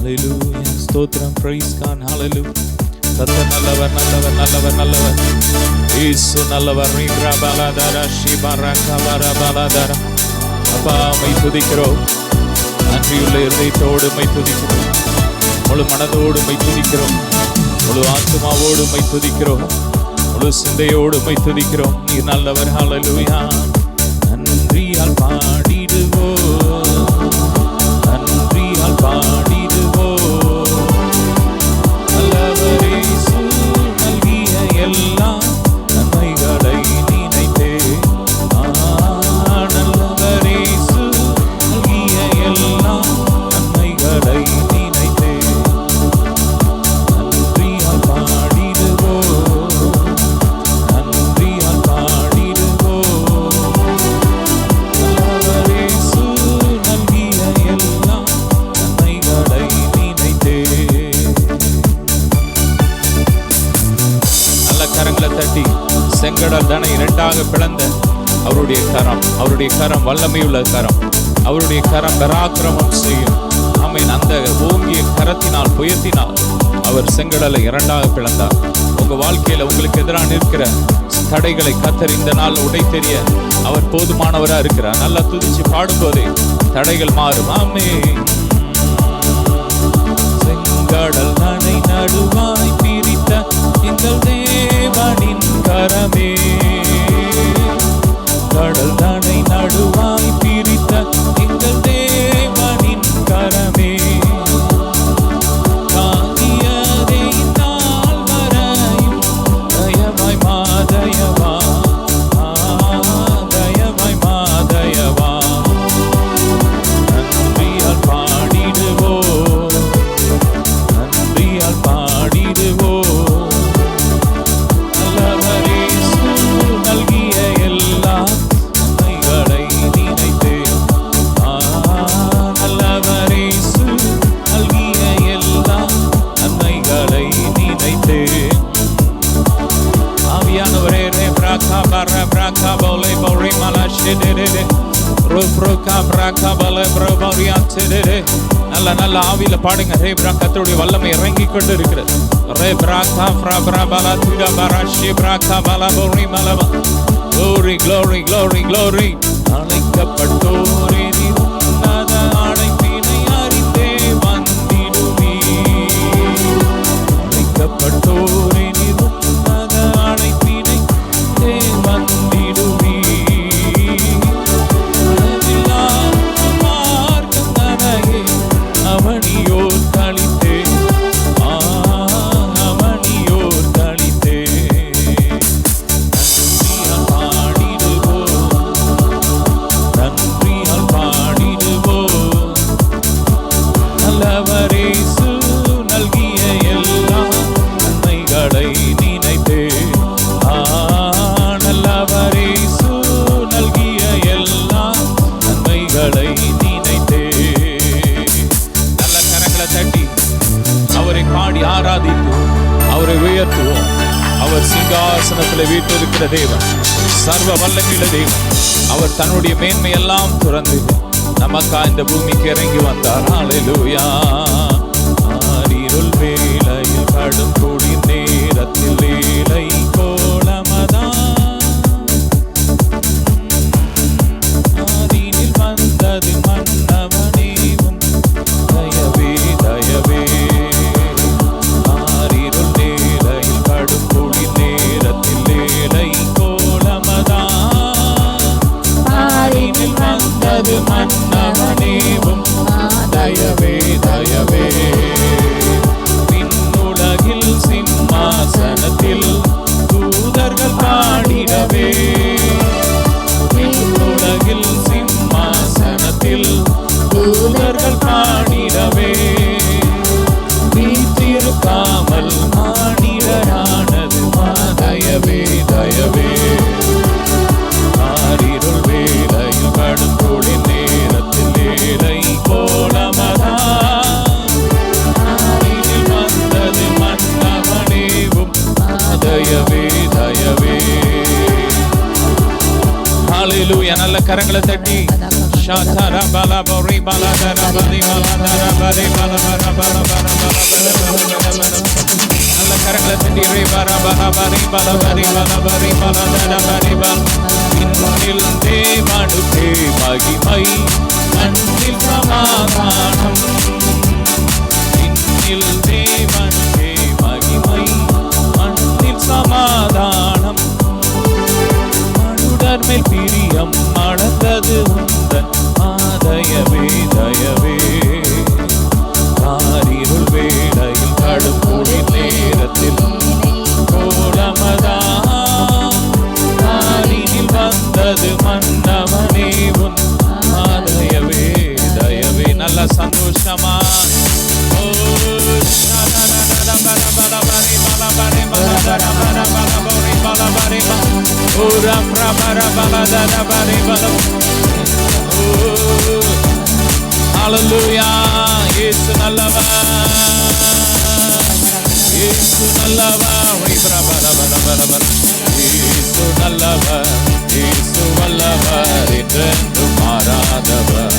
ஹalleluya ஸ்தோத்திரம் praise God hallelujah கர்த்தர் நல்லவர் நல்லவர் நல்லவர் நல்லவர் இயேசு நல்லவர் ரீப்ரபலதர ஷிபரகபரபலதர அப்பா மை துதிக்கிறோம் நன்றியுள்ள இதயத்தோடு மை துதிக்கிறோம் முழு மனதோடு மை துதிக்கிறோம் முழு ஆத்துமாவோடு மை துதிக்கிறோம் முழு சிந்தையோடு மை துதிக்கிறோம் நீ நல்லவர் ஹalleluya நன்றியால் பாடிடுவோம் நன்றியால் பாடிடுவோம் நல்லவர் இயேசு நல்கிய எல்லா நன்மைகளை நினைத்தே நல்லவர் இயேசு நல்கிய எல்லா நன்மைகளை நினைத்தே நன்றியால் பாடிடுவோம் நன்றியால் பாடிடுவோம் நல்லவர் இயேசு நல்கிய எல்லா நன்மைகளை நினைத்தே. நல்ல கரங்களை தட்டி செங்கடல் தனை இரண்டாக பிளந்த அவருடைய கரம் வல்லமையுள்ள கரம், அவருடைய கரம் பராக்கிரமம் செய்யும். ஆமென். அந்த ஓங்கிய கரத்தினால் புயத்தினால் அவர் செங்கடலை இரண்டாக பிளந்தார். உங்க வாழ்க்கையில உங்களுக்கு எதிராக நிற்கிற தடைகளை கர்த்தர் இந்த நாள் உடைத்தெறிய அவர் போதுமானவரா இருக்கிறார். நல்லா துதிச்சு பாடும்போதே தடைகள் மாறும். ஆமென். செங்கடல் தனை நடுவாய் பிரித்த எங்கள் தேவனின் கரமே, கடல் தனை நடுவாய் பிரித்த எங்கள் தேவனின் கரமே, காந்தியதை நாள் வரையும் தயவாய் மாதயவா தயவாய் மாதயவா நன்றியால் பாடிடுவோம் நன்றியால் பாடிடுவோம் நல்லவர் இயேசு நல்கிய எல்லா நன்மைகளை நினைத்தே நல்லவர் இயேசு நல்கிய எல்லா நன்மைகளை நினைத்தே. ஆவியானவரே ரே பிரகா பர பிரகா போலே போரி மலஷிடே ரோப்ரோகா பிரகா பல ப்ரோபரியாச்சே. நல்ல நல்ல ஆவியில பாடுங்க. ரே பிரகத்துடைய வல்லமை இறங்கி கொண்டு இருக்கிறது. ரே பிரகா பிரபர பல துட பரஷி பிரகா பல போரி மலவ glory glory glory glory அழைக்கப்பட்டோரே நீ உன்னத அழைப்பினை அறிந்தே வந்திடுவீ அழைக்கப்பட்டோரே நீ உன்னத அழைப்பினை அறிந்தே வந்திடுவீ மார்க்கம் தனையே அவனியோர் கழித்தே அவனியோர் கழித்தே நன்றியால் பாடிடுவோம் நல்லவர் இயேசு நல்கிய எல்லா நன்மைகளை நினைத்தே நல்லவர் இயேசு நல்கிய எல்லா நன்மைகளை நினைத்தே. நல்ல கரங்களை தட்டி அவரை பாடி ஆராதித்து அவரை உயர்த்துவோம். அவர் சிங்காசனத்தில் வீற்றிருக்கிற தேவன், சர்வ வல்லமையுள்ள தேவன். அவர் தன்னுடைய மேன்மை எல்லாம் துறந்து நமக்கா இந்த பூமிக்கு இறங்கி வந்தார். ஹalleluya. ஆரிருள் வேளையில் கடும் கூடி நேரத்தில் வேலை கோலமதா ஆதினில் வந்தது மன்னவனேவும் தயவே தயவே ஆரிருள் வேளையில் கடும் கூடி நேரத்தில் வேலை கோலமதா ஆதினில் வந்தது மன்னவனேவும் தயவே தயவே விண்ணுலகில் சிம்மாசனத்தில் தூதர்கள் பாடிடவே விண்ணுலகில் சிம்மாசனத்தில் தூதர்கள் பாடிடவே வீற்றிருக்காமல் மானிடரானது தயவே தயவே ஆரிருள் வேளையில் கடும் கூடி நேரத்தில் வேலை கோலமதா ஆரினில் வந்தது மன்னவனேவும் தயவே தயவே. ஹalleluya. நல்ல கரங்களை தட்டி ஷாதரபல bala bori bala dara bari bala dara bari bala bara bara bara bara. நல்ல கரங்களை தட்டி ரே bara bara bari bala bari bala bari bala dara bari bala. இன்னில் தேவனுக்கே மகிமை மண்ணில் சமாதானம். இன்னில் தேவனுக்கே மகிமை மண்ணில் சமாதானம். மனுடர் மேல் பிரியம் அடர்ந்தது உந்தன் ஆதயவே தயவே. காரிருள் வேளையில் கடும்பொழி நேரத்தில் கோலமதா காரினில் வந்தது மன்னவனே உன் ஆதயவே தயவே. நல்ல சந்தோஷமா Hallelujah, இயேசு நல்லவர், இயேசு நல்லவர், இயேசு நல்லவர், இயேசு வல்லவர், என்றென்றும் மாறாதவர்.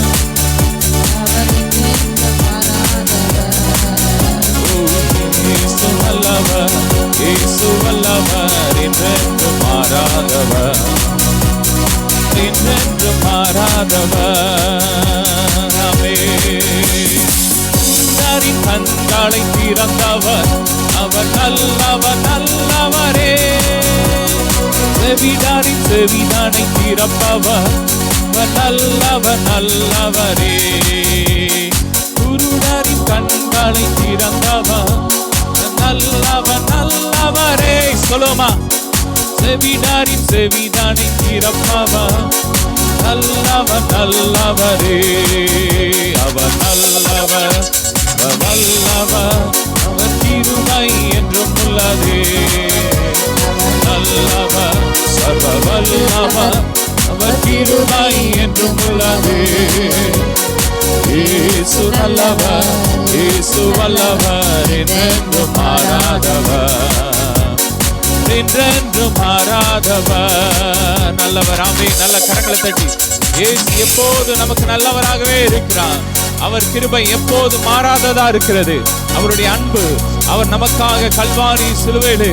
இயேசு நல்லவர், இயேசு வல்லவர், என்றென்றும் மாறாதவர், என்றென்றும் மாறாதவர். உன்னரின் கண்களை திறந்தவர், அவர் நல்லவர் நல்லவரே. செவிடாரின் செவிதானை திறப்பவர், அவர் நல்லவர் நல்லவரே. குருடரின் கண்களை திறந்தவர், நல்லவர் நல்லவரே. சொல்லுமா, செவிடாரின் செவிதானை திறப்பவர், நல்லவர் நல்லவரே. அவர் நல்லவர் வல்லவர், அவர் கிருபை என்றும் உள்ளதே. நல்லவர் சர்வ வல்லவர், அவர் கிருபை என்றும் உள்ளதே. இயேசு நல்லவர், இயேசு வல்லவர், என்றென்றும் மாறாதவர், என்றென்றும் மாறாதவர். நல்லவர். ஆமே. நல்ல கரங்களை தட்டி இயேசு எப்போது நமக்கு நல்லவராகவே இருக்கிறார். அவர் கிருபை எப்போது மாறாததா இருக்கிறது. அவருடைய அன்பு, அவர் நமக்காக கல்வாரி சிலுவையிலே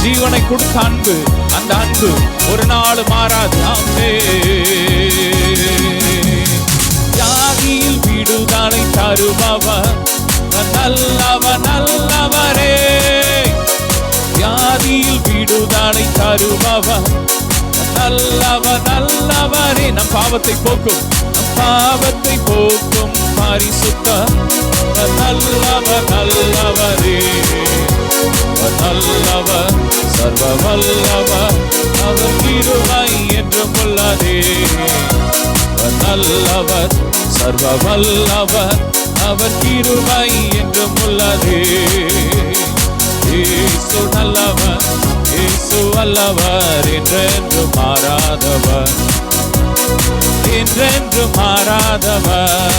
ஜீவனை கொடுத்த அன்பு, அந்த அன்பு ஒரு நாள் மாறாது. ஆமே. ஜாதியில் விடுதலை தருபவர், நல்லவர் நல்லவரே. வியாதியில் விடுதலை தருபவர், நல்லவர் நல்லவரே. நம் பாவத்தை போக்கும், நம் பாவத்தை போக்கும் பரிசுத்த நல்லவர் நல்லவரே. நல்லவர் சர்வ வல்லவர், அவர் கிருபை என்றும் உள்ளதே. நல்லவர் சர்வ வல்லவர், அவர் கிருபை என்றும் உள்ளதே. இயேசு நல்லவர், இயேசு வல்லவர், என்றென்றும் மாறாதவர், என்றென்றும் மாறாதவர்.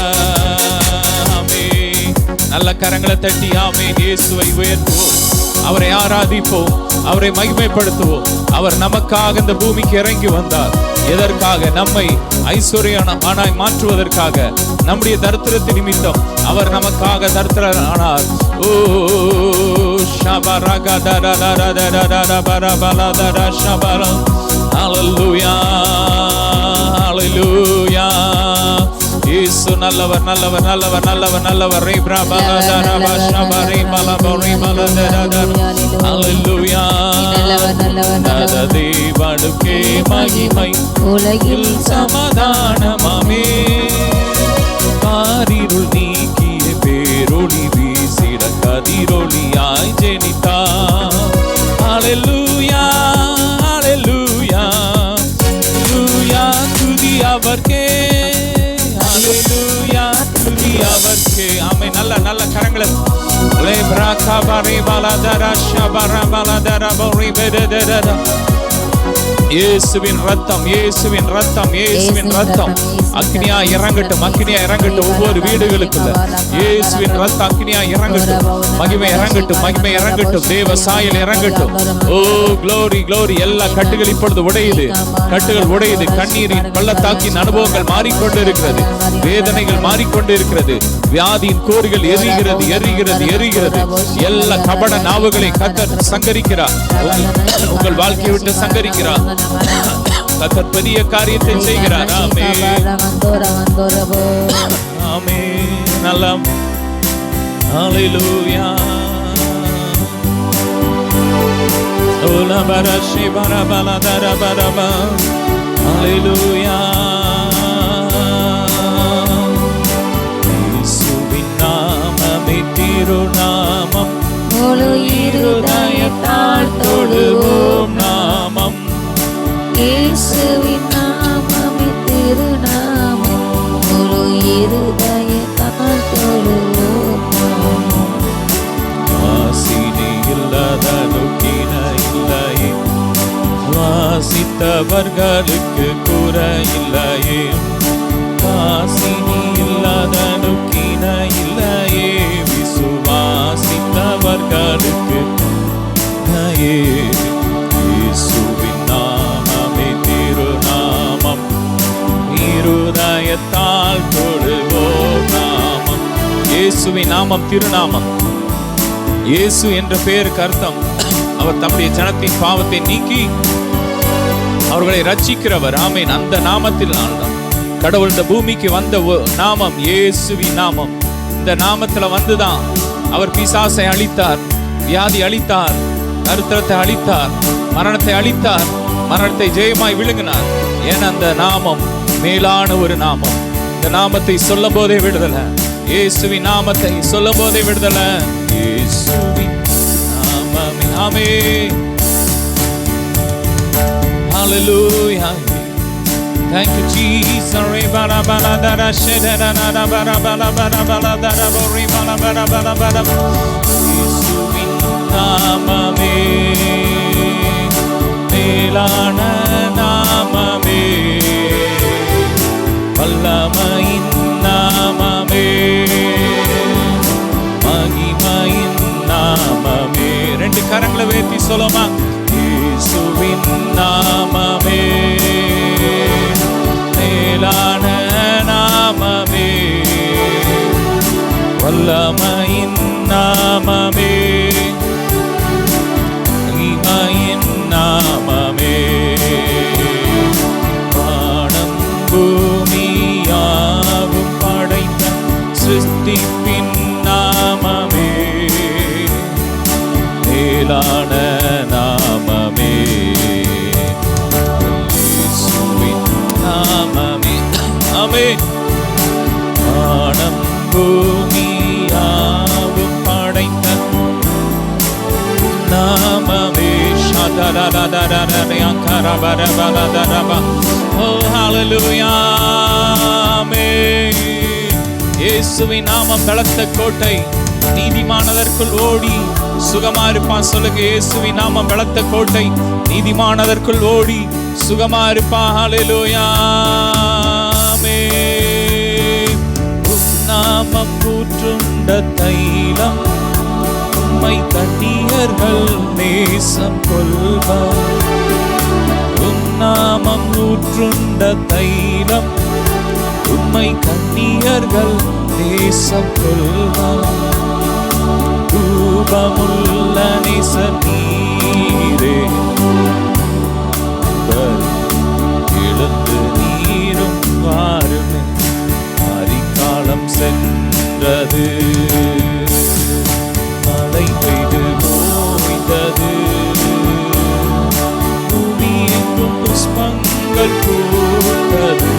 ஆமென். நல்ல கரங்களை தட்டி ஆமென். இயேசுவை உயர்த்துவோம், அவரை ஆராதிப்போம், அவரை மகிமைப்படுத்துவோம். அவர் நமக்காக இந்த பூமிக்கு இறங்கி வந்தார். எதற்காக? நம்மை ஐஸ்வர்யமானாய் மாற்றுவதற்காக. நம்முடைய தரித்திரத்தின் நிமித்தம் அவர் நமக்காக தரித்திரர் ஆனார். ஓ ஹல்லேலூயா, ஹல்லேலூயா. இயேசு நல்லவர் நல்லவர் நல்லவர் நல்லவர் நல்லவர். ஹல்லேலூயா. தேவனுக்கே மகிமை, உலகில் சமாதானமாமே. காரிருள் நீக்கிய பேரொளி வீசிட கதிரொளியாய் ஜெனித்தார். ஹல்லேலூயா, ஹல்லேலூயா, ஹல்லேலூயா. துதி அவர்க்கே, ஹல்லேலூயா, துதி அவர்க்கே. ஆமென். நல்ல நல்ல கரங்களை லேப்ரா கபரி பலதர ஷபர பலதர பரி பெததர இயேசுவின் ரத்தம், இயேசுவின் ரத்தம், இயேசுவின் ரத்தம் அக்னியா இறங்கட்டும், அக்னியா இறங்கட்டும் ஒவ்வொரு வீடுகளுக்குள்ள. இயேசுவின் ரத்தம் அக்னியா இறங்கட்டும், மகிமை இறங்கட்டும், மகிமை இறங்கட்டும், தேவ சாயல் இறங்கட்டும். ஓ க்ளோரி க்ளோரி. எல்லா கட்டுகள் இப்பொழுது உடையுது, கட்டுகள் உடையுது. கண்ணீரின் பள்ளத்தாக்கின் அனுபவங்கள் மாறிக்கொண்டு இருக்கிறது, வேதனைகள் மாறிக்கொண்டு இருக்கிறது, வியாதியின் கோரிகள் எரிகிறது எரிகிறது எரிகிறது. எல்லா கபட நாவுகளை கர்த்தர் சங்கரிக்கிறார், உங்கள் வாழ்க்கையை விட்டு சங்கரிக்கிறார். கர்த்தர் பெரிய காரியத்தை செய்கிறார். ஆமென் ஆமென். நலம். ஹல்லேலூயா. ஓலா பரஷி பரபல தரபரப. ஹல்லேலூயா. இயேசுவின் நாமமே திருநாமம், முழு இருதயத்தால் தொழுவோம் நாமம். இயேசுவின் நாமமே திருநாமம், முழு இருதயத்தால் தொழுவோம் நாமம். வாசினி இல்லாதனு கிண இல்லையே, வாசித்தவர்களுக்கு குறை இல்லையே. வாசினி இல்லாதனு கிண இல்லையே, விசுவாசித்தவர்களுக்கு இல்லையே. இயேசுவின் நாமமே திருநாமம், இருதயத்தால் தொழுவோம் நாமம். இயேசுவின் நாமம் திருநாமம். இயேசு என்ற பெயருக்கு அர்த்தம் அவர் தம்முடைய ஜனத்தின் பாவத்தை நீக்கி அவர்களை ரட்சிக்கிறவர். ஆமென். அந்த நாமத்தில் கடவுள் இந்த பூமிக்கு வந்த நாமம் இயேசுவின் நாமம். இந்த நாமத்துல வந்துதான் அவர் பிசாசை அழித்தார், வியாதி அழித்தார், தரித்திரத்தை அழித்தார், மரணத்தை அழித்தார், மரணத்தை ஜெயமாய் விழுங்கினார். ஏன் அந்த நாமம் மேலான ஒரு நாமம். இந்த நாமத்தை சொல்லும் போதே விடுதலை, இயேசுவின் நாமத்தை சொல்லும் போதே விடுதலை. இயேசுவின் நாமமே. ஆமென். ஹல்லேலூயா. Thank you Jesus. Re bara bara dara shedara nara bara bara bara bara dara bori bara bara bara bara. இயேசுவின் நாமமே மேலான நாமமே, வல்லமையின் நாமமே, மகிமையின் நாமமே. ரெண்டு கரங்களை உயர்த்தி சொல்லுமா. இயேசுவின் நாமமே மேலான நாமமே, வல்லமையின் நாமமே, மகிமையின் நாமமே. வானம் பூமியாவும் படைத்த சிருஷ்டிப்பின் நாமமே, மேலான நாமமே, இயேசுவின் நாமமே. ஆமென். வானம் பூமியாவும் படைத்த நாமமே. Oh hallelujah. ஆமென். இயேசுவின் நாமம் பலத்த கோட்டை, நீதிமானதற்குள் ஓடி சுகமா இருப்பான். சொல்லுங்க. இயேசுவின் நாமம் பலத்த கோட்டை, நீதிமானதற்குள் ஓடி சுகமா இருப்பான். ஹல்லேலூயா. ஆமென். நாமம் ஊற்றுண்ட தைலம், உம்மை கண்ணியர்கள் நேசம் கொள்வார். நாமம் ஊற்றுண்ட தைலம், உம்மை கண்ணியர்கள் நேசம் கொள்வார். ரூபமுள்ள நேச நீரே, எழுந்து நீரும் வாருமே. அரிக்காலம் சென்றது, மழை பெய்து ஓய்ந்தது, பூமி எங்கும் புஷ்பங்கள் பூத்தது,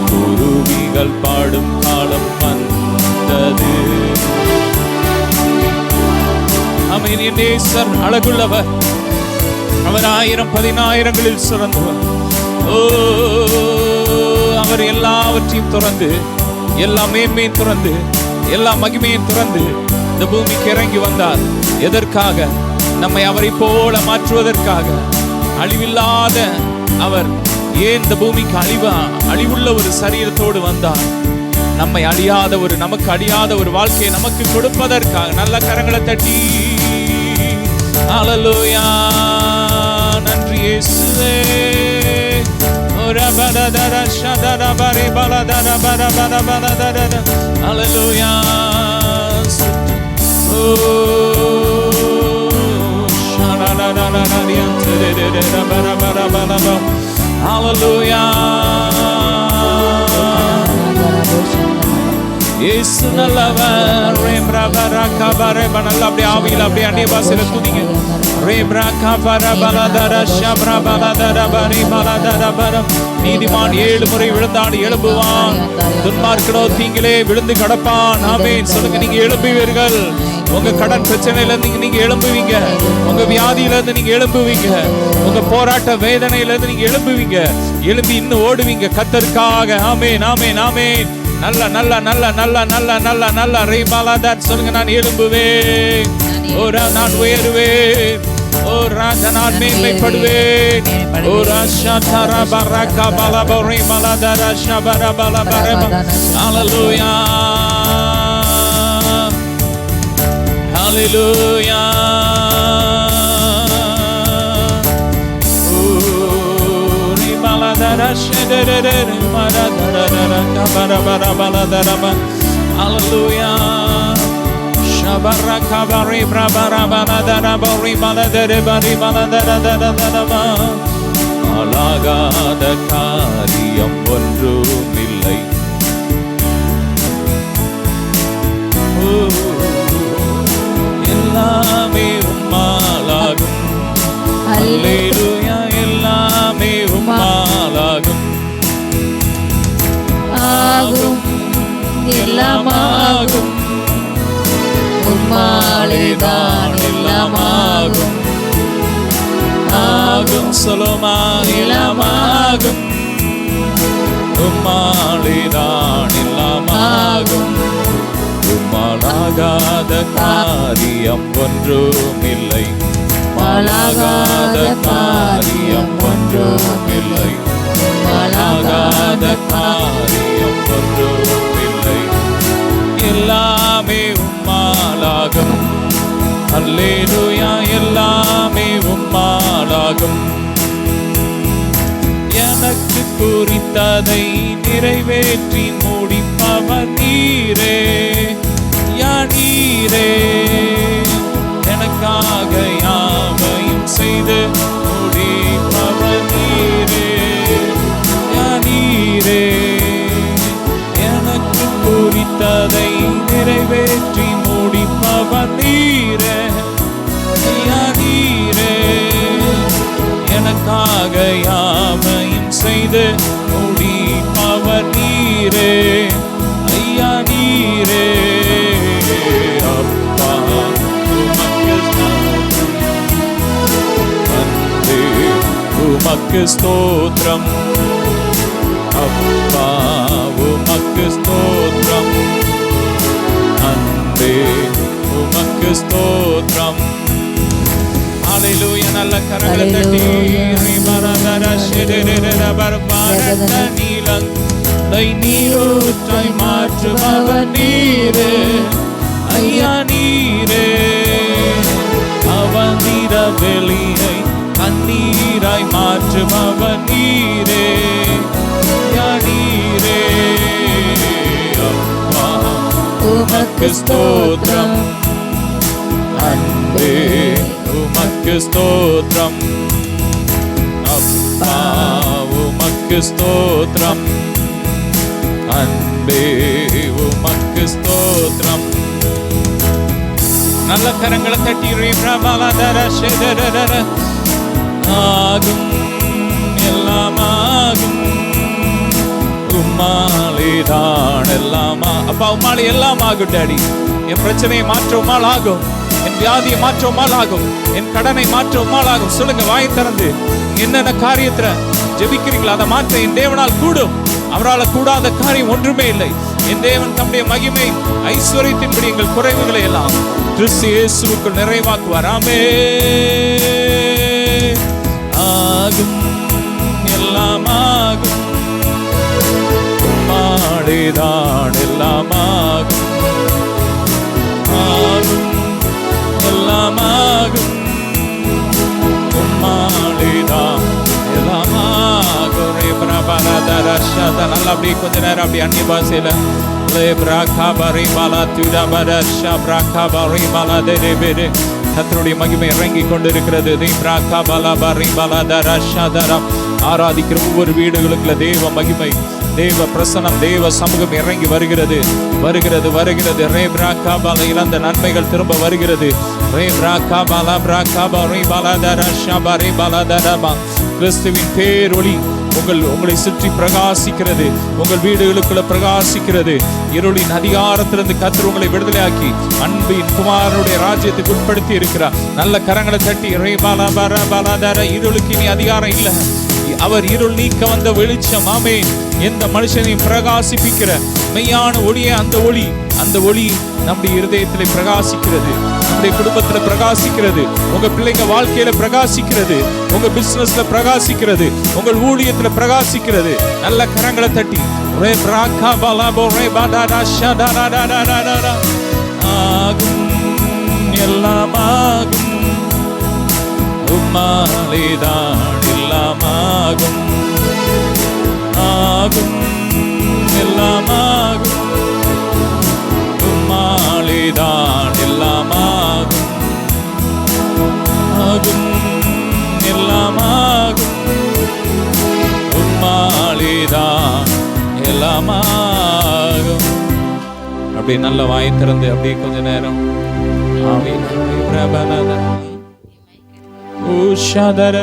குருவிகள் பாடும் காலம் வந்தது. ஆமென். என் நேசர் அழகுள்ளவர், அவர் 1000 சிறந்தவர். ஓ, அவர் எல்லாவற்றையும் துறந்து, எல்லா மேன்மையும் துறந்து, எல்லா மகிமையும் துறந்து இந்த பூமிக்கு இறங்கி வந்தார். எதற்காக? நம்மை அவரை போல மாற்றுவதற்காக. அழிவில்லாத அவர் ஏன் இந்த பூமிக்கு அழிவுள்ள ஒரு சரீரத்தோடு வந்தார்? நம்மை அழியாத நமக்கு அழியாத ஒரு வாழ்க்கையை நமக்கு கொடுப்பதற்காக. நல்ல கரங்களை தட்டி ஹல்லேலூயா, நன்றி இயேசுவே. ஹல்லேலூயா. Hallelujah. இயேசு நல்லவர். நல்லா அப்படியே ஆவியில் அப்படியே அந்நிய பாஷையில துதிங்க. நீதிமான் 7 முறை விழுந்தாடு எழும்புவான், துன்மார்க்கனோ தீங்கிலே விழுந்து கடப்பான். ஆமென். சொல்லுங்க, நீங்க எழும்புவீர்கள். உங்க கடன் பிரச்சனையில இருந்து நீங்க எழும்புவீங்க. உங்க வியாதியில இருந்து நீங்க எழும்புவீங்க. உங்க போராட்ட வேதனையில இருந்து நீங்க எழும்புவீங்க. எழும்பி இன்னும் ஓடுவீங்க கர்த்தருக்காக. ஆமென், ஆமென், ஆமென். நல்ல நல்ல நல்ல நல்ல நல்ல நல்ல நல்ல ரீபாலாதார் சொல்லுங்க, நான் எழும்புவேன். ஓ நான் உயருவேன். ஓ ராஜா நான் மேன்மைப்படுவேன். ஓ ராஷா தரா பரக்கா பலபோ ரீபாலாதார் ஷபர பலபரப. ஹல்லேலூயா, ஹல்லேலூயா. Hallelujah. Shabarakabari brabarabanadarabari maladarabari maladarabarabaraba. அழகாத காரியம் ஒன்றுமில்லை. எல்லாமே உம்மாலாகும். அல்லேலூயா, எல்லாமே உம்மாலாகும். ஆகும், எல்லாமாகும், உம்மாலேதான் எல்லாமாகும். ஆகும் சொல்லுமா, எல்லாமாகும். உம்மாலேதான் எல்லாமாகும். உம்மாலாகாத காரியம் ஒன்றுமில்லை. மாலாகாத காரியம் ஒன்றுமில்லை. மாலாகாத காரியம் ஒன்றுமில்லை. எல்லாமே உம்மாலாகும். அல்லேலூயா, எல்லாமே உம்மாலாகும். எனக்கு குறித்ததை நிறைவேற்றி முடிப்பவர் நீரே. நீரே எனக்காக யாவையும் செய்து முடிப்பவர் நீரே. நீரே எனக்கு குறித்ததை நிறைவேற்றி முடிப்பவர் நீரே. நீரே எனக்காக யாவையும் செய்து முடிப்பவர் நீரே. ஐயா நீரே. அப்பா உமக்கு ஸ்தோத்திரம். அப்பா உமக்கு ஸ்தோத்திரம். அன்பே உமக்கு ஸ்தோத்திரம். ஹல்லேலூயா. நல்ல கரங்களை தட்டி நீலங்கை நீரூற்றாய் மாற்றுபவர் நீரே. ஐயா நீரே அவந்திர வெளியை கண்ணீராய் மாற்றுபவர் நீரே. நீரே அப்பா உமக்கு ஸ்தோத்திரம். அன்பே உமக்கு ஸ்தோத்திரம். அப்பா உமக்கு ஸ்தோத்திரம். அன்பே உமக்கு ஸ்தோத்திரம். நல்ல கரங்களை தட்டி ஆகும், எல்லாமாகும். உம்மாலேதான் எல்லாமா. அப்பா உம்மாலே எல்லாம் ஆகும் டாடி. என் பிரச்சனையை மாற்ற உம்மால் ஆகும். என் வியாதியை மாற்ற உம்மால் ஆகும். என் கடனை மாற்ற உம்மால் ஆகும். சொல்லுங்க வாய் திறந்து. என்னென்ன காரியத்துல ஜெபிக்கிறீங்களோ அதை மாற்ற என் தேவனால் கூடும். அவரால் கூடாத காரியம் ஒன்றுமே இல்லை. என் தேவன் தம்முடைய மகிமை ஐஸ்வரியத்தின்படி எங்கள் குறைவுகளை எல்லாம் கிறிஸ்து இயேசுவுக்குள் நிறைவாக்குவார். ஆமென். எல்லாமாகும் எல்லாமாகும் உம்மாலேதான் எல்லாமாகும் ஆகும் எல்லாமாகும் உம்மாலேதான் எல்லாமாகும். நல்லா அப்படியே கொஞ்ச நேரம் அப்படி அந்நிய பாஷையில கர்த்தருடைய மகிமை இறங்கி கொண்டிருக்கிறது. ஆராதிக்கிற ஒவ்வொரு வீடுகளுக்குள்ள தேவ மகிமை, தேவ பிரசனம், தேவ சமூகம் இறங்கி வருகிறது வருகிறது வருகிறது. ரே பிராகா பால இழந்த நன்மைகள் திரும்ப வருகிறது. ரே பிராகா பாலா பிராகா பாரி பாலாதரா ஷாபாரி பாலாதரா. கிறிஸ்துவின் பேரொளி உங்களை சுற்றி பிரகாசிக்கிறது, உங்கள் வீடுகளுக்குள்ள பிரகாசிக்கிறது. இருளின் அதிகாரத்திலிருந்து கர்த்தர் உங்களை விடுதலையாக்கி அன்பின் குமாரனுடைய ராஜ்யத்துக்கு உட்படுத்தி இருக்கிறார். நல்ல கரங்களை தட்டி ரே பாலா பாரா பாலாதர. இருளுக்கு இனி அதிகாரம் இல்லை. அவர் இருள் நீக்க வந்த வெளிச்சம். ஆமென். எந்த மனுஷனையும் பிரகாசிப்பிக்கிற மெய்யான ஒளியே அந்த ஒளி நம்முடைய இருதயத்திலே பிரகாசிக்கிறது, நம்முடைய குடும்பத்துல பிரகாசிக்கிறது, உங்க பிள்ளைங்க வாழ்க்கையில பிரகாசிக்கிறது, உங்க பிசினஸ்ல பிரகாசிக்கிறது, உங்கள் ஊழியத்துல பிரகாசிக்கிறது. நல்ல கரங்களை தட்டி ரே பிராகா பாலாபோ ரே பாடாடா ஷடாடாடாடாடா. ஆகும் எல்லாமாகும் உம்மாலேதான் எல்லாமாகும் ஆகும் எல்லாமாகும் உம்மாலேதான் எல்லாமாகும் ஆகும் எல்லாமாகும் உம்மாலேதான் எல்லாமாகும். அப்படி நல்ல வாய் திறந்து அப்படியே கொஞ்ச நேரம் ஆமென் பிரபலத உஷாதர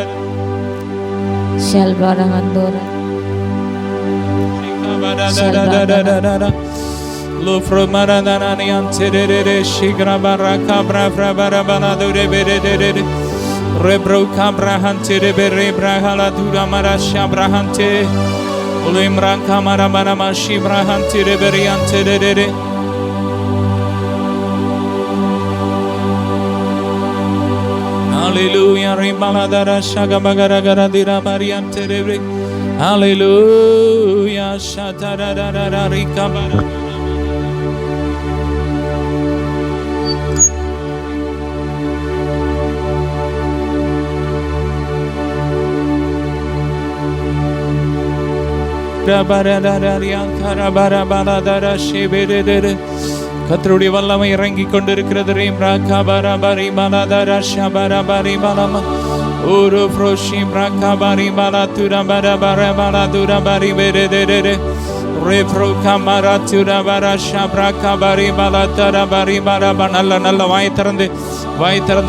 ஷல்பரஹந்தோர Lufro maradana anterere shigra baraka bra barabana dure berere rebro kabrahantere bere brahala dura marasha brahante ulimran kamara manama shibrahantere beriantere. Hallelujah ribaladara shagabagara garadira mariantere. Hallelujah shatarara rikabara. கர்த்தருடைய வல்லமை இறங்கி கொண்டிருக்கிறது. ஒரு ஃப்ரோஷி பிரகாபாரி பாலாதுரா பரபர பாலாதுரா பரி பெரேரே ரெப்ரோ கமரா துரா பரஷா பிரகாபாரி பாலாதரா பரி பரப. நல்ல வாய் திறந்து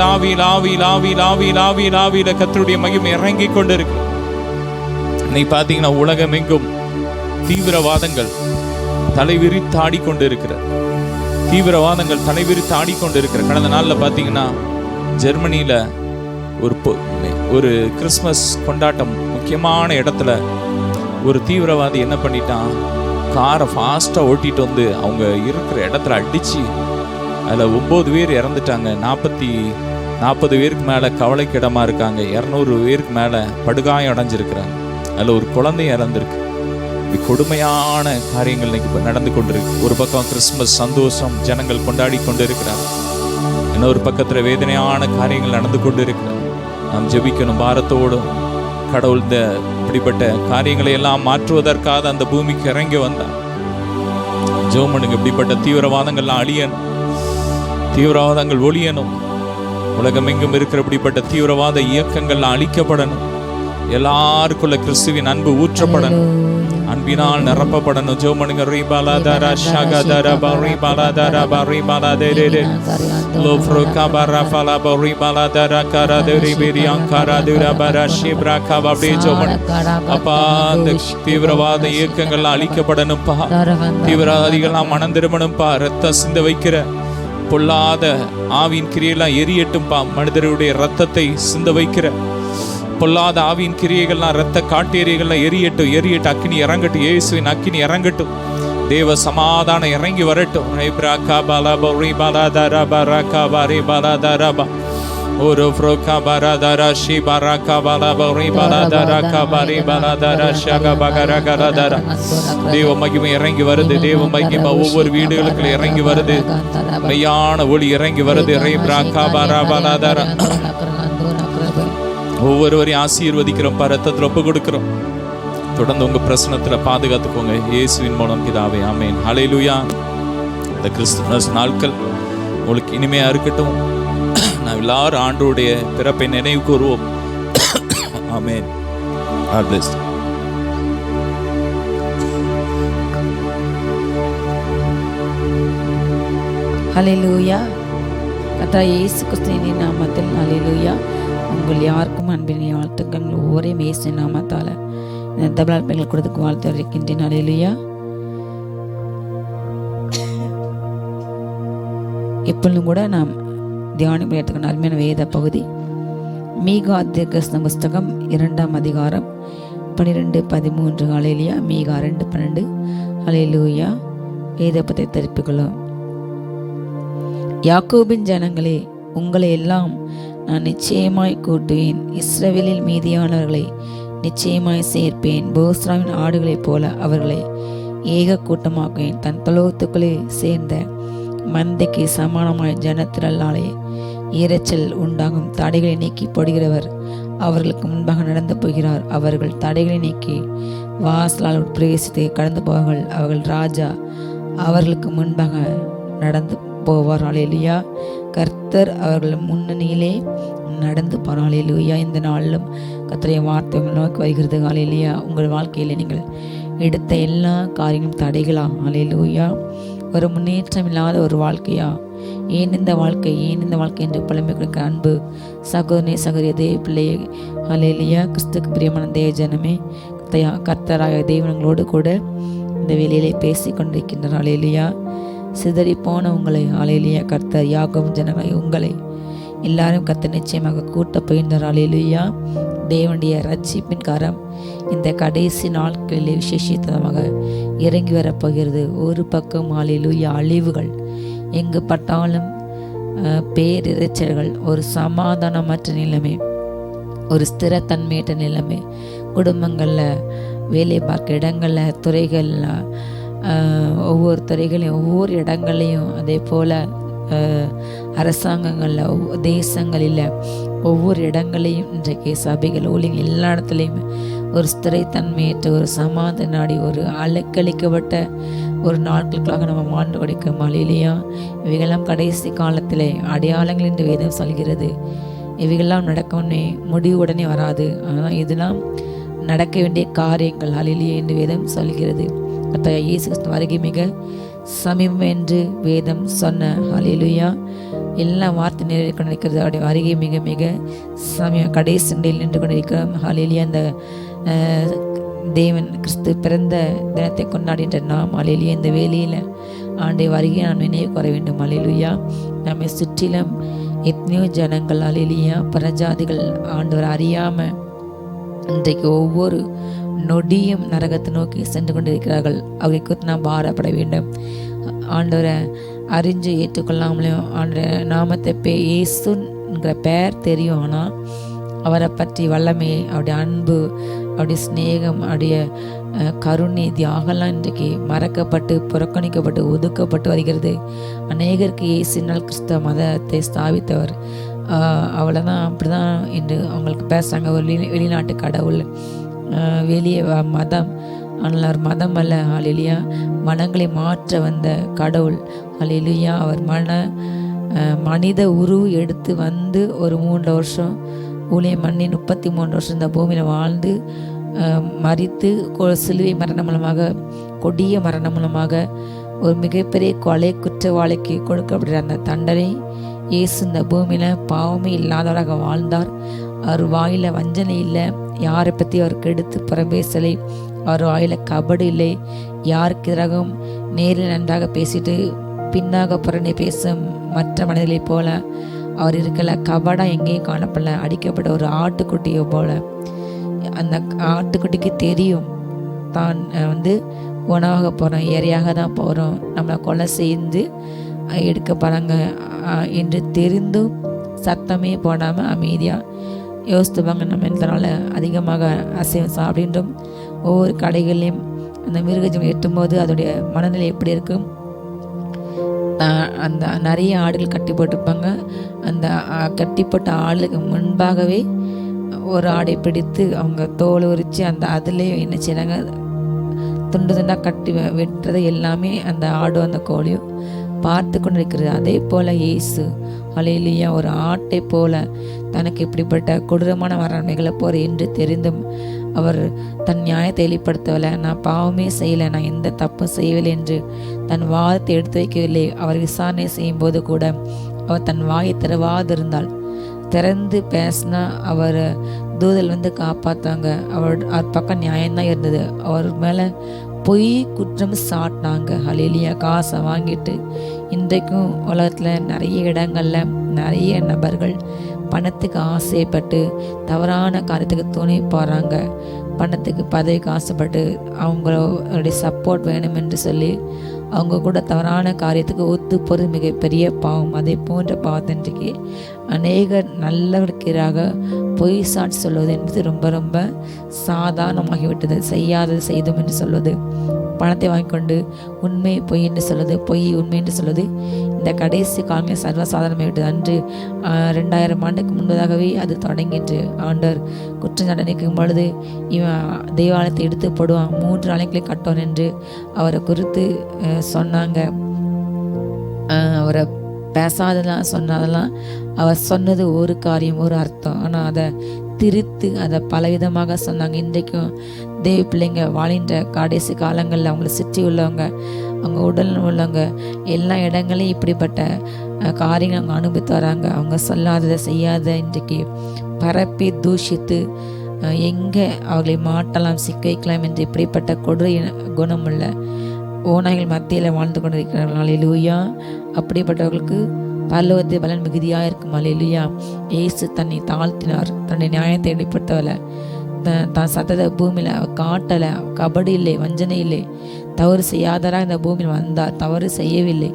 ஆவியில் ஆவியில் ஆவியில் ஆவியில் ஆவியில் ஆவியில கர்த்தருடைய மகிமை இறங்கி கொண்டிருக்கு. நீ பாத்தீங்கன்னா உலகம் எங்கும் தீவிரவாதங்கள் தலைவிரித்து ஆடிக்கொண்டிருக்கிற கடந்த நாளில் பார்த்தீங்கன்னா ஜெர்மனியில் ஒரு கிறிஸ்மஸ் கொண்டாட்டம் முக்கியமான இடத்துல ஒரு தீவிரவாதி என்ன பண்ணிட்டான், காரை ஃபாஸ்ட்டாக ஓட்டிகிட்டு வந்து அவங்க இருக்கிற இடத்துல அடித்து அதில் 9 பேர் இறந்துட்டாங்க. 40 பேருக்கு மேலே கவலைக்கு இடமா இருக்காங்க. 200 பேருக்கு மேலே படுகாயம் அடைஞ்சிருக்கிறாங்க. அதில் ஒரு குழந்தையும் இறந்துருக்கு. இப்படி கொடுமையான காரியங்கள் இன்னைக்கு இப்போ நடந்து கொண்டிருக்கு. ஒரு பக்கம் கிறிஸ்மஸ் சந்தோஷம் ஜனங்கள் கொண்டாடி கொண்டு இருக்கிறாங்க, இன்னொரு பக்கத்தில் வேதனையான காரியங்கள் நடந்து கொண்டு இருக்கிறாங்க. நாம் ஜெபிக்கணும் பாரத்தோடும். கடவுள் இந்த இப்படிப்பட்ட காரியங்களை எல்லாம் மாற்றுவதற்காக அந்த பூமிக்கு இறங்கி வந்தார். ஜெபமனுக்கு இப்படிப்பட்ட தீவிரவாதங்கள்லாம் அழியணும், தீவிரவாதங்கள் ஒழியணும். உலகம் எங்கும் இருக்கிற இப்படிப்பட்ட தீவிரவாத இயக்கங்கள்லாம் அழிக்கப்படணும். எல்லாருக்குள்ள கிறிஸ்துவின் அன்பு ஊற்றப்படணும், அன்பினால் நிரப்பப்படணும். ஜெபமனுங்க ரீபாலாதரா ஷகதரா பரிபாலாதரா பரிபாலாதரே லோஃப்ரோ கபரா ஃபலா பரிபாலாதரா கரதரி பிரியாங்கரதுரா பரஷிப்ரா கபடி ஜெபமன். அப்பா அந்த தீவிரவாத இயக்கங்கள்லாம் அழிக்கப்படணும்ப்பா. தீவிரவாதிகள்லாம் மனம் திரும்பணும்ப்பா. ரத்த சிந்த வைக்கிற பொல்லாத ஆவின் கிரியெல்லாம் எரியட்டும்பா. மனிதருடைய ரத்தத்தை சிந்த வைக்கிற பொல்லாத ஆவியின் கிரியைகள்லாம் ரத்த காட்டேரியெல்லாம் எரியட்டும். அக்கினி இறங்கட்டும். இயேசுவின் அக்கினி இறங்கட்டும். தேவ சமாதானம் இறங்கி வரட்டும். Oro froka baradara shi baraka balabori baladara kabari baladara shaga bagara galadara. தேவ மகிமை இறங்கி வருது. தேவ மகிமை ஒவ்வொரு வீடுகளுக்குள்ள இறங்கி வருது. மெய்யான ஒளி இறங்கி வருது. ரே பிராக்கா பாரா பாலாதாரா. ஒவ்வொருவரையும் ஆசீர்வதிக்கிறோம், ரத்தத்தில் ஒப்பு கொடுக்கிறோம். தொடர்ந்து உங்க பிரசனத்துல பாதுகாத்துக்கோங்க இயேசுவின் மூலம் பிதாவே, ஆமென். ஹல்லேலூயா. இந்த கிறிஸ்துமஸ் நாட்கள் உங்களுக்கு இனிமையா இருக்கட்டும். நாம் எல்லாரும் ஆண்டவருடைய பிறப்பை நினைவு கூறுவோம். ஆமென். God bless. ஹல்லேலூயா. கர்த்தர் இயேசு கிறிஸ்துவின் நாமத்தில் ஹல்லேலூயா. உங்கள் யாருக்கும் அன்பின் வாழ்த்துக்கள். ஒரே இயேசு நாமத்தால் இந்த தமிழ் பெண்கள் கொடுத்துக்கு வாழ்த்து இருக்கின்றேன். ஹல்லேலூயா. எப்பொழுதும் கூட நாம் தியானம் எடுத்துக்கணும் அருமையான வேத பகுதி மீகா தீர்க்கதரிசன புஸ்தகம் 2ஆம் அதிகாரம் 12-13. ஹல்லேலூயா. மீகா 2:12. ஹல்லேலூயா. வேத பத்தை தெரிவித்துக்கொள்ளும். யாக்கோபின் ஜனங்களே, உங்களை எல்லாம் நான் நிச்சயமாய் கூட்டுவேன். இஸ்ரவேலில் மீதியானவர்களை நிச்சயமாய் சேர்ப்பேன். போஸ்ராவின் ஆடுகளைப் போல அவர்களை ஏக கூட்டமாக்குவேன். தன் தொழுவத்துக்குள்ளே சேர்ந்த மந்தைக்கு சமானமாய் ஜனத்திரளாலே இரைச்சல் உண்டாகும். தடைகளை நீக்கி போடுகிறவர் அவர்களுக்கு முன்பாக நடந்து போகிறார். அவர்கள் தடைகளை நீக்கி வாசலால் பிரவேசித்து கடந்து போவார்கள். அவர்கள் ராஜா அவர்களுக்கு முன்பாக நடந்து போவார். ஹல்லேலூயா. கர்த்தர் அவர்கள் முன்னணியிலே நடந்து போவார். ஹல்லேலூயா. இந்த நாளிலும் கர்த்தருடைய வார்த்தை நோக்கி வருகிறது. ஹல்லேலூயா. உங்கள் வாழ்க்கையில் நீங்கள் எடுத்த எல்லா காரியங்களும் தடைகளா? ஹல்லேலூயா. ஒரு முன்னேற்றம் இல்லாத ஒரு வாழ்க்கையா? ஏன் இந்த வாழ்க்கை என்று புலம்பி கொடுக்க அன்பு சகோதரனே, சகோதரிய தேவ பிள்ளையே, ஹல்லேலூயா. கிறிஸ்துக்கு பிரியமான தேவ ஜனமே, கர்த்தராக தேவனங்களோடு கூட இந்த வேலையிலே பேசி கொண்டிருக்கின்றார். ஹல்லேலூயா. சிதறி போன உங்களை ஹல்லேலூயா கர்த்தர் யாக்கோபின் ஜனங்களை உங்களை எல்லாரும் கர்த்தர் நிச்சயமாக கூட்ட போகின்றார். ஹல்லேலூயா. தேவனுடைய ரட்சிப்பின் கரம் இந்த கடைசி நாட்களிலே விசேஷித்தமாக இறங்கி வரப்போகிறது. ஒரு பக்கம் ஹல்லேலூயா அழிவுகள், எங்கு பட்டாலும் பேரிரைச்சல்கள், ஒரு சமாதானமற்ற நிலைமை, ஒரு ஸ்திரத்தன்மையற்ற நிலைமை, குடும்பங்களில், வேலை பார்க்க இடங்களில், துறைகளில், ஒவ்வொரு துறைகளையும் ஒவ்வொரு இடங்கள்லையும், அதே போல் அரசாங்கங்களில், தேசங்களில், ஒவ்வொரு இடங்களையும் இன்றைக்கு சபைகள் ஊழியர்கள் எல்லா இடத்துலையும் ஒரு ஸ்திரைத்தன்மையற்ற, ஒரு சமாதான நாடி, ஒரு அலக்களிக்கப்பட்ட ஒரு நாட்களுக்காக நம்ம மாண்டு கொடுக்கும். ஹல்லேலூயா. இவைகள்லாம் கடைசி காலத்தில் அடையாளங்கள் என்று வேதம் சொல்கிறது. இவைகள்லாம் நடக்கவுடனே முடிவுடனே வராது. ஆனால் இதெல்லாம் நடக்க வேண்டிய காரியங்கள். ஹல்லேலூயா என்று வேதம் சொல்கிறது. கர்த்தர் இயேசு கிறிஸ்து வருகை மிக சமீபம் என்று வேதம் சொன்ன ஹல்லேலூயா. எல்லா வார்த்தை நிறைவேறி கொண்டிருக்கிறது. அவருடைய வருகை மிக மிக சமீபம், கடைசி நிலையில் நின்று கொண்டிருக்கிறோம். ஹல்லேலூயா. அந்த தேவன் கிறிஸ்து பிறந்த தினத்தை கொண்டாடின்ற நாம் ஹல்லேலூயா இந்த வேலையில் ஆண்டை வருகை நான் நினைவு கூற வேண்டும். ஹல்லேலூயா. நம்மை சுற்றிலும் எத்தனையோ ஜனங்கள் ஹல்லேலூயா பரஜாதிகள் ஆண்டவர் அறியாமல் இன்றைக்கு ஒவ்வொரு நொடியும் நரகத்தை நோக்கி சென்று கொண்டிருக்கிறார்கள். அவரை குறித்து நாம் பாரப்பட வேண்டும். ஆண்டவரை அறிஞ்சு ஏற்றுக்கொள்ளாமலையும் ஆண்டவரை நாமத்தை இயேசுங்கிற பெயர் தெரியும், ஆனால் அவரை பற்றி வல்லமை, அவருடைய அன்பு, அவருடைய சிநேகம், அவருடைய கருணை, தியாகலாம் இன்றைக்கு மறக்கப்பட்டு புறக்கணிக்கப்பட்டு ஒதுக்கப்பட்டு வருகிறது. அநேகருக்கு இயேசுனால் கிறிஸ்தவ மதத்தை ஸ்தாபித்தவர் அவ்வளோதான், அப்படி தான் என்று அவங்களுக்கு பேசுகிறாங்க. ஒரு வெளிநாட்டு கடவுள், வெளியே மதம், ஆனால் அவர் மதம் அல்ல. ஹல்லேலூயா. மனங்களை மாற்ற வந்த கடவுள். ஹல்லேலூயா. அவர் மனித உருவு எடுத்து வந்து ஒரு 3 வருஷம் ஊழியம் பண்ணி 33 வருஷம் இந்த பூமியில் வாழ்ந்து மரித்து சிலுவை மரணம் மூலமாக, கொடிய மரணம் மூலமாக ஒரு மிகப்பெரிய கொலை குற்றவாளிக்கு கொடுக்கப்படுற அந்த தண்டனை இயேசு இந்த பூமியில் பாவமே இல்லாதவராக வாழ்ந்தார். அவர் வாயில் வஞ்சனை இல்லை, யாரை பற்றி அவர் கெடுத்து புறம்பேசலை, அவர் வாயில் கபடு இல்லை, யாருக்கு எதிராகவும் நேரில் நன்றாக பேசிட்டு பின்னாக புறணை பேசும் மற்ற மனிதர்களைப் போல அவர் இருக்கல. கபடாக எங்கேயும் காணப்படல. அடிக்கப்பட்ட ஒரு ஆட்டுக்குட்டியை போல. அந்த ஆட்டுக்குட்டிக்கு தெரியும் தான் உணவாக போகிறோம், இறையாக தான் போகிறோம், நம்மளை கொலை செய்து எடுக்க போகிறாங்க என்று தெரிந்தும் சத்தமே போடாமல் அமைதியாக யோசித்துப்பாங்க, நம்ம இதனால் அதிகமாக அசைவம் சாப்பிடும். ஒவ்வொரு கடைகள்லையும் அந்த மிருகஜீவன் எட்டும்போது அதோடைய மனநிலை எப்படி இருக்கும்? அந்த நிறைய ஆடுகள் கட்டி போட்டிருப்பாங்க. அந்த கட்டிப்பட்ட ஆளுக்கு முன்பாகவே ஒரு ஆடை பிடித்து அவங்க தோல் உரித்து அந்த அதுலேயே என்ன செய்கிறாங்க, துண்டு துண்டாக கட்டி வெட்டுறது எல்லாமே அந்த ஆடும் அந்த கோழியும் பார்த்து கொண்டு இருக்கிறது. அதே போல் இயேசு ஹல்லேலூயா ஒரு ஆட்டை போல தனக்கு இப்படிப்பட்ட கொடூரமான மரணங்களை போகிற என்று தெரிந்தும் அவர் தன் நியாயத்தை வெளிப்படுத்தவில்லை. நான் பாவமே செய்யலை, நான் எந்த தப்பும் செய்யவில்லை என்று தன் வாதத்தை எடுத்து வைக்கவில்லை. அவர் விசாரணை செய்யும்போது கூட அவர் தன் வாயை திறவாதிருந்தாள். திறந்து பேசினா அவர் தூதல் வந்து காப்பாற்றாங்க. அவர் பக்கம் நியாயம்தான் இருந்தது. அவர் மேலே பொய் குற்றம் சாட்டினாங்க. ஹல்லேலூயா. காசை வாங்கிட்டு இன்றைக்கும் உலகத்தில் நிறைய இடங்களில் நிறைய நபர்கள் பணத்துக்கு ஆசைப்பட்டு தவறான காரியத்துக்கு துணை போகிறாங்க. பணத்துக்கு பதவிக்கு ஆசைப்பட்டு அவங்களுடைய சப்போர்ட் வேணும் என்று சொல்லி அவங்க கூட தவறான காரியத்துக்கு ஒத்து போகிறது மிகப்பெரிய பாவம். அதே போன்ற பாவத்தின்றைக்கு அநேகர் நல்லவர்களுக்காக பொய் சாட்சி சொல்வது என்பது ரொம்ப ரொம்ப சாதாரணமாகிவிட்டது. செய்யாதது செய்தோம் என்று சொல்வது, பணத்தை வாங்கிக்கொண்டு உண்மை பொய் என்று சொல்வது, பொய் உண்மை என்று சொல்வது இந்த கடைசி காலங்களில் சர்வசாதாரணமாகிவிட்டது. அன்று 2000 ஆண்டுக்கு முன்பதாகவே அது தொடங்கிட்டு ஆண்டவர் குற்றம் தண்டனைக்கும் பொழுது இவன் தேவாலயத்தை எடுத்து போடுவான், 3 நாளைக்குள்ளே கட்டோன் என்று அவரை குறித்து சொன்னாங்க. அவரை பேசாதெல்லாம் சொன்னதெல்லாம் அவர் சொன்னது ஒரு காரியம், ஒரு அர்த்தம். ஆனால் அதை திரித்து அதை பலவிதமாக சொன்னாங்க. இன்றைக்கும் தேவ பிள்ளைங்க வாழ்கின்ற கடைசி காலங்களில் அவங்களை சுற்றி உள்ளவங்க, அவங்க உடல் உள்ளவங்க எல்லா இடங்களையும் இப்படிப்பட்ட காரியங்கள் அவங்க அனுபவித்து வராங்க. அவங்க சொல்லாததை செய்யாத இன்றைக்கு பரப்பி தூஷித்து எங்கே அவர்களை மாட்டலாம், சிக்க வைக்கலாம் என்று இப்படிப்பட்ட கொடூர குணமுள்ள ஓநாய்கள் மத்தியில் வாழ்ந்து கொண்டிருக்கிறார்கள். ஹல்லேலூயா. அப்படிப்பட்டவர்களுக்கு பரலோகத்தை பலன் மிகுதியாக இருக்கும். ஹல்லேலூயா. இயேசு தன்னை தாழ்த்தினார், தன்னுடைய நியாயத்தை வெளிப்படுத்தவில்லை. தான் சத்தத்தை பூமியில் காட்டலை. கபடி இல்லை, வஞ்சனை இல்லை, தவறு செய்யாதராக இந்த பூமியில் வந்தார், தவறு செய்யவில்லை.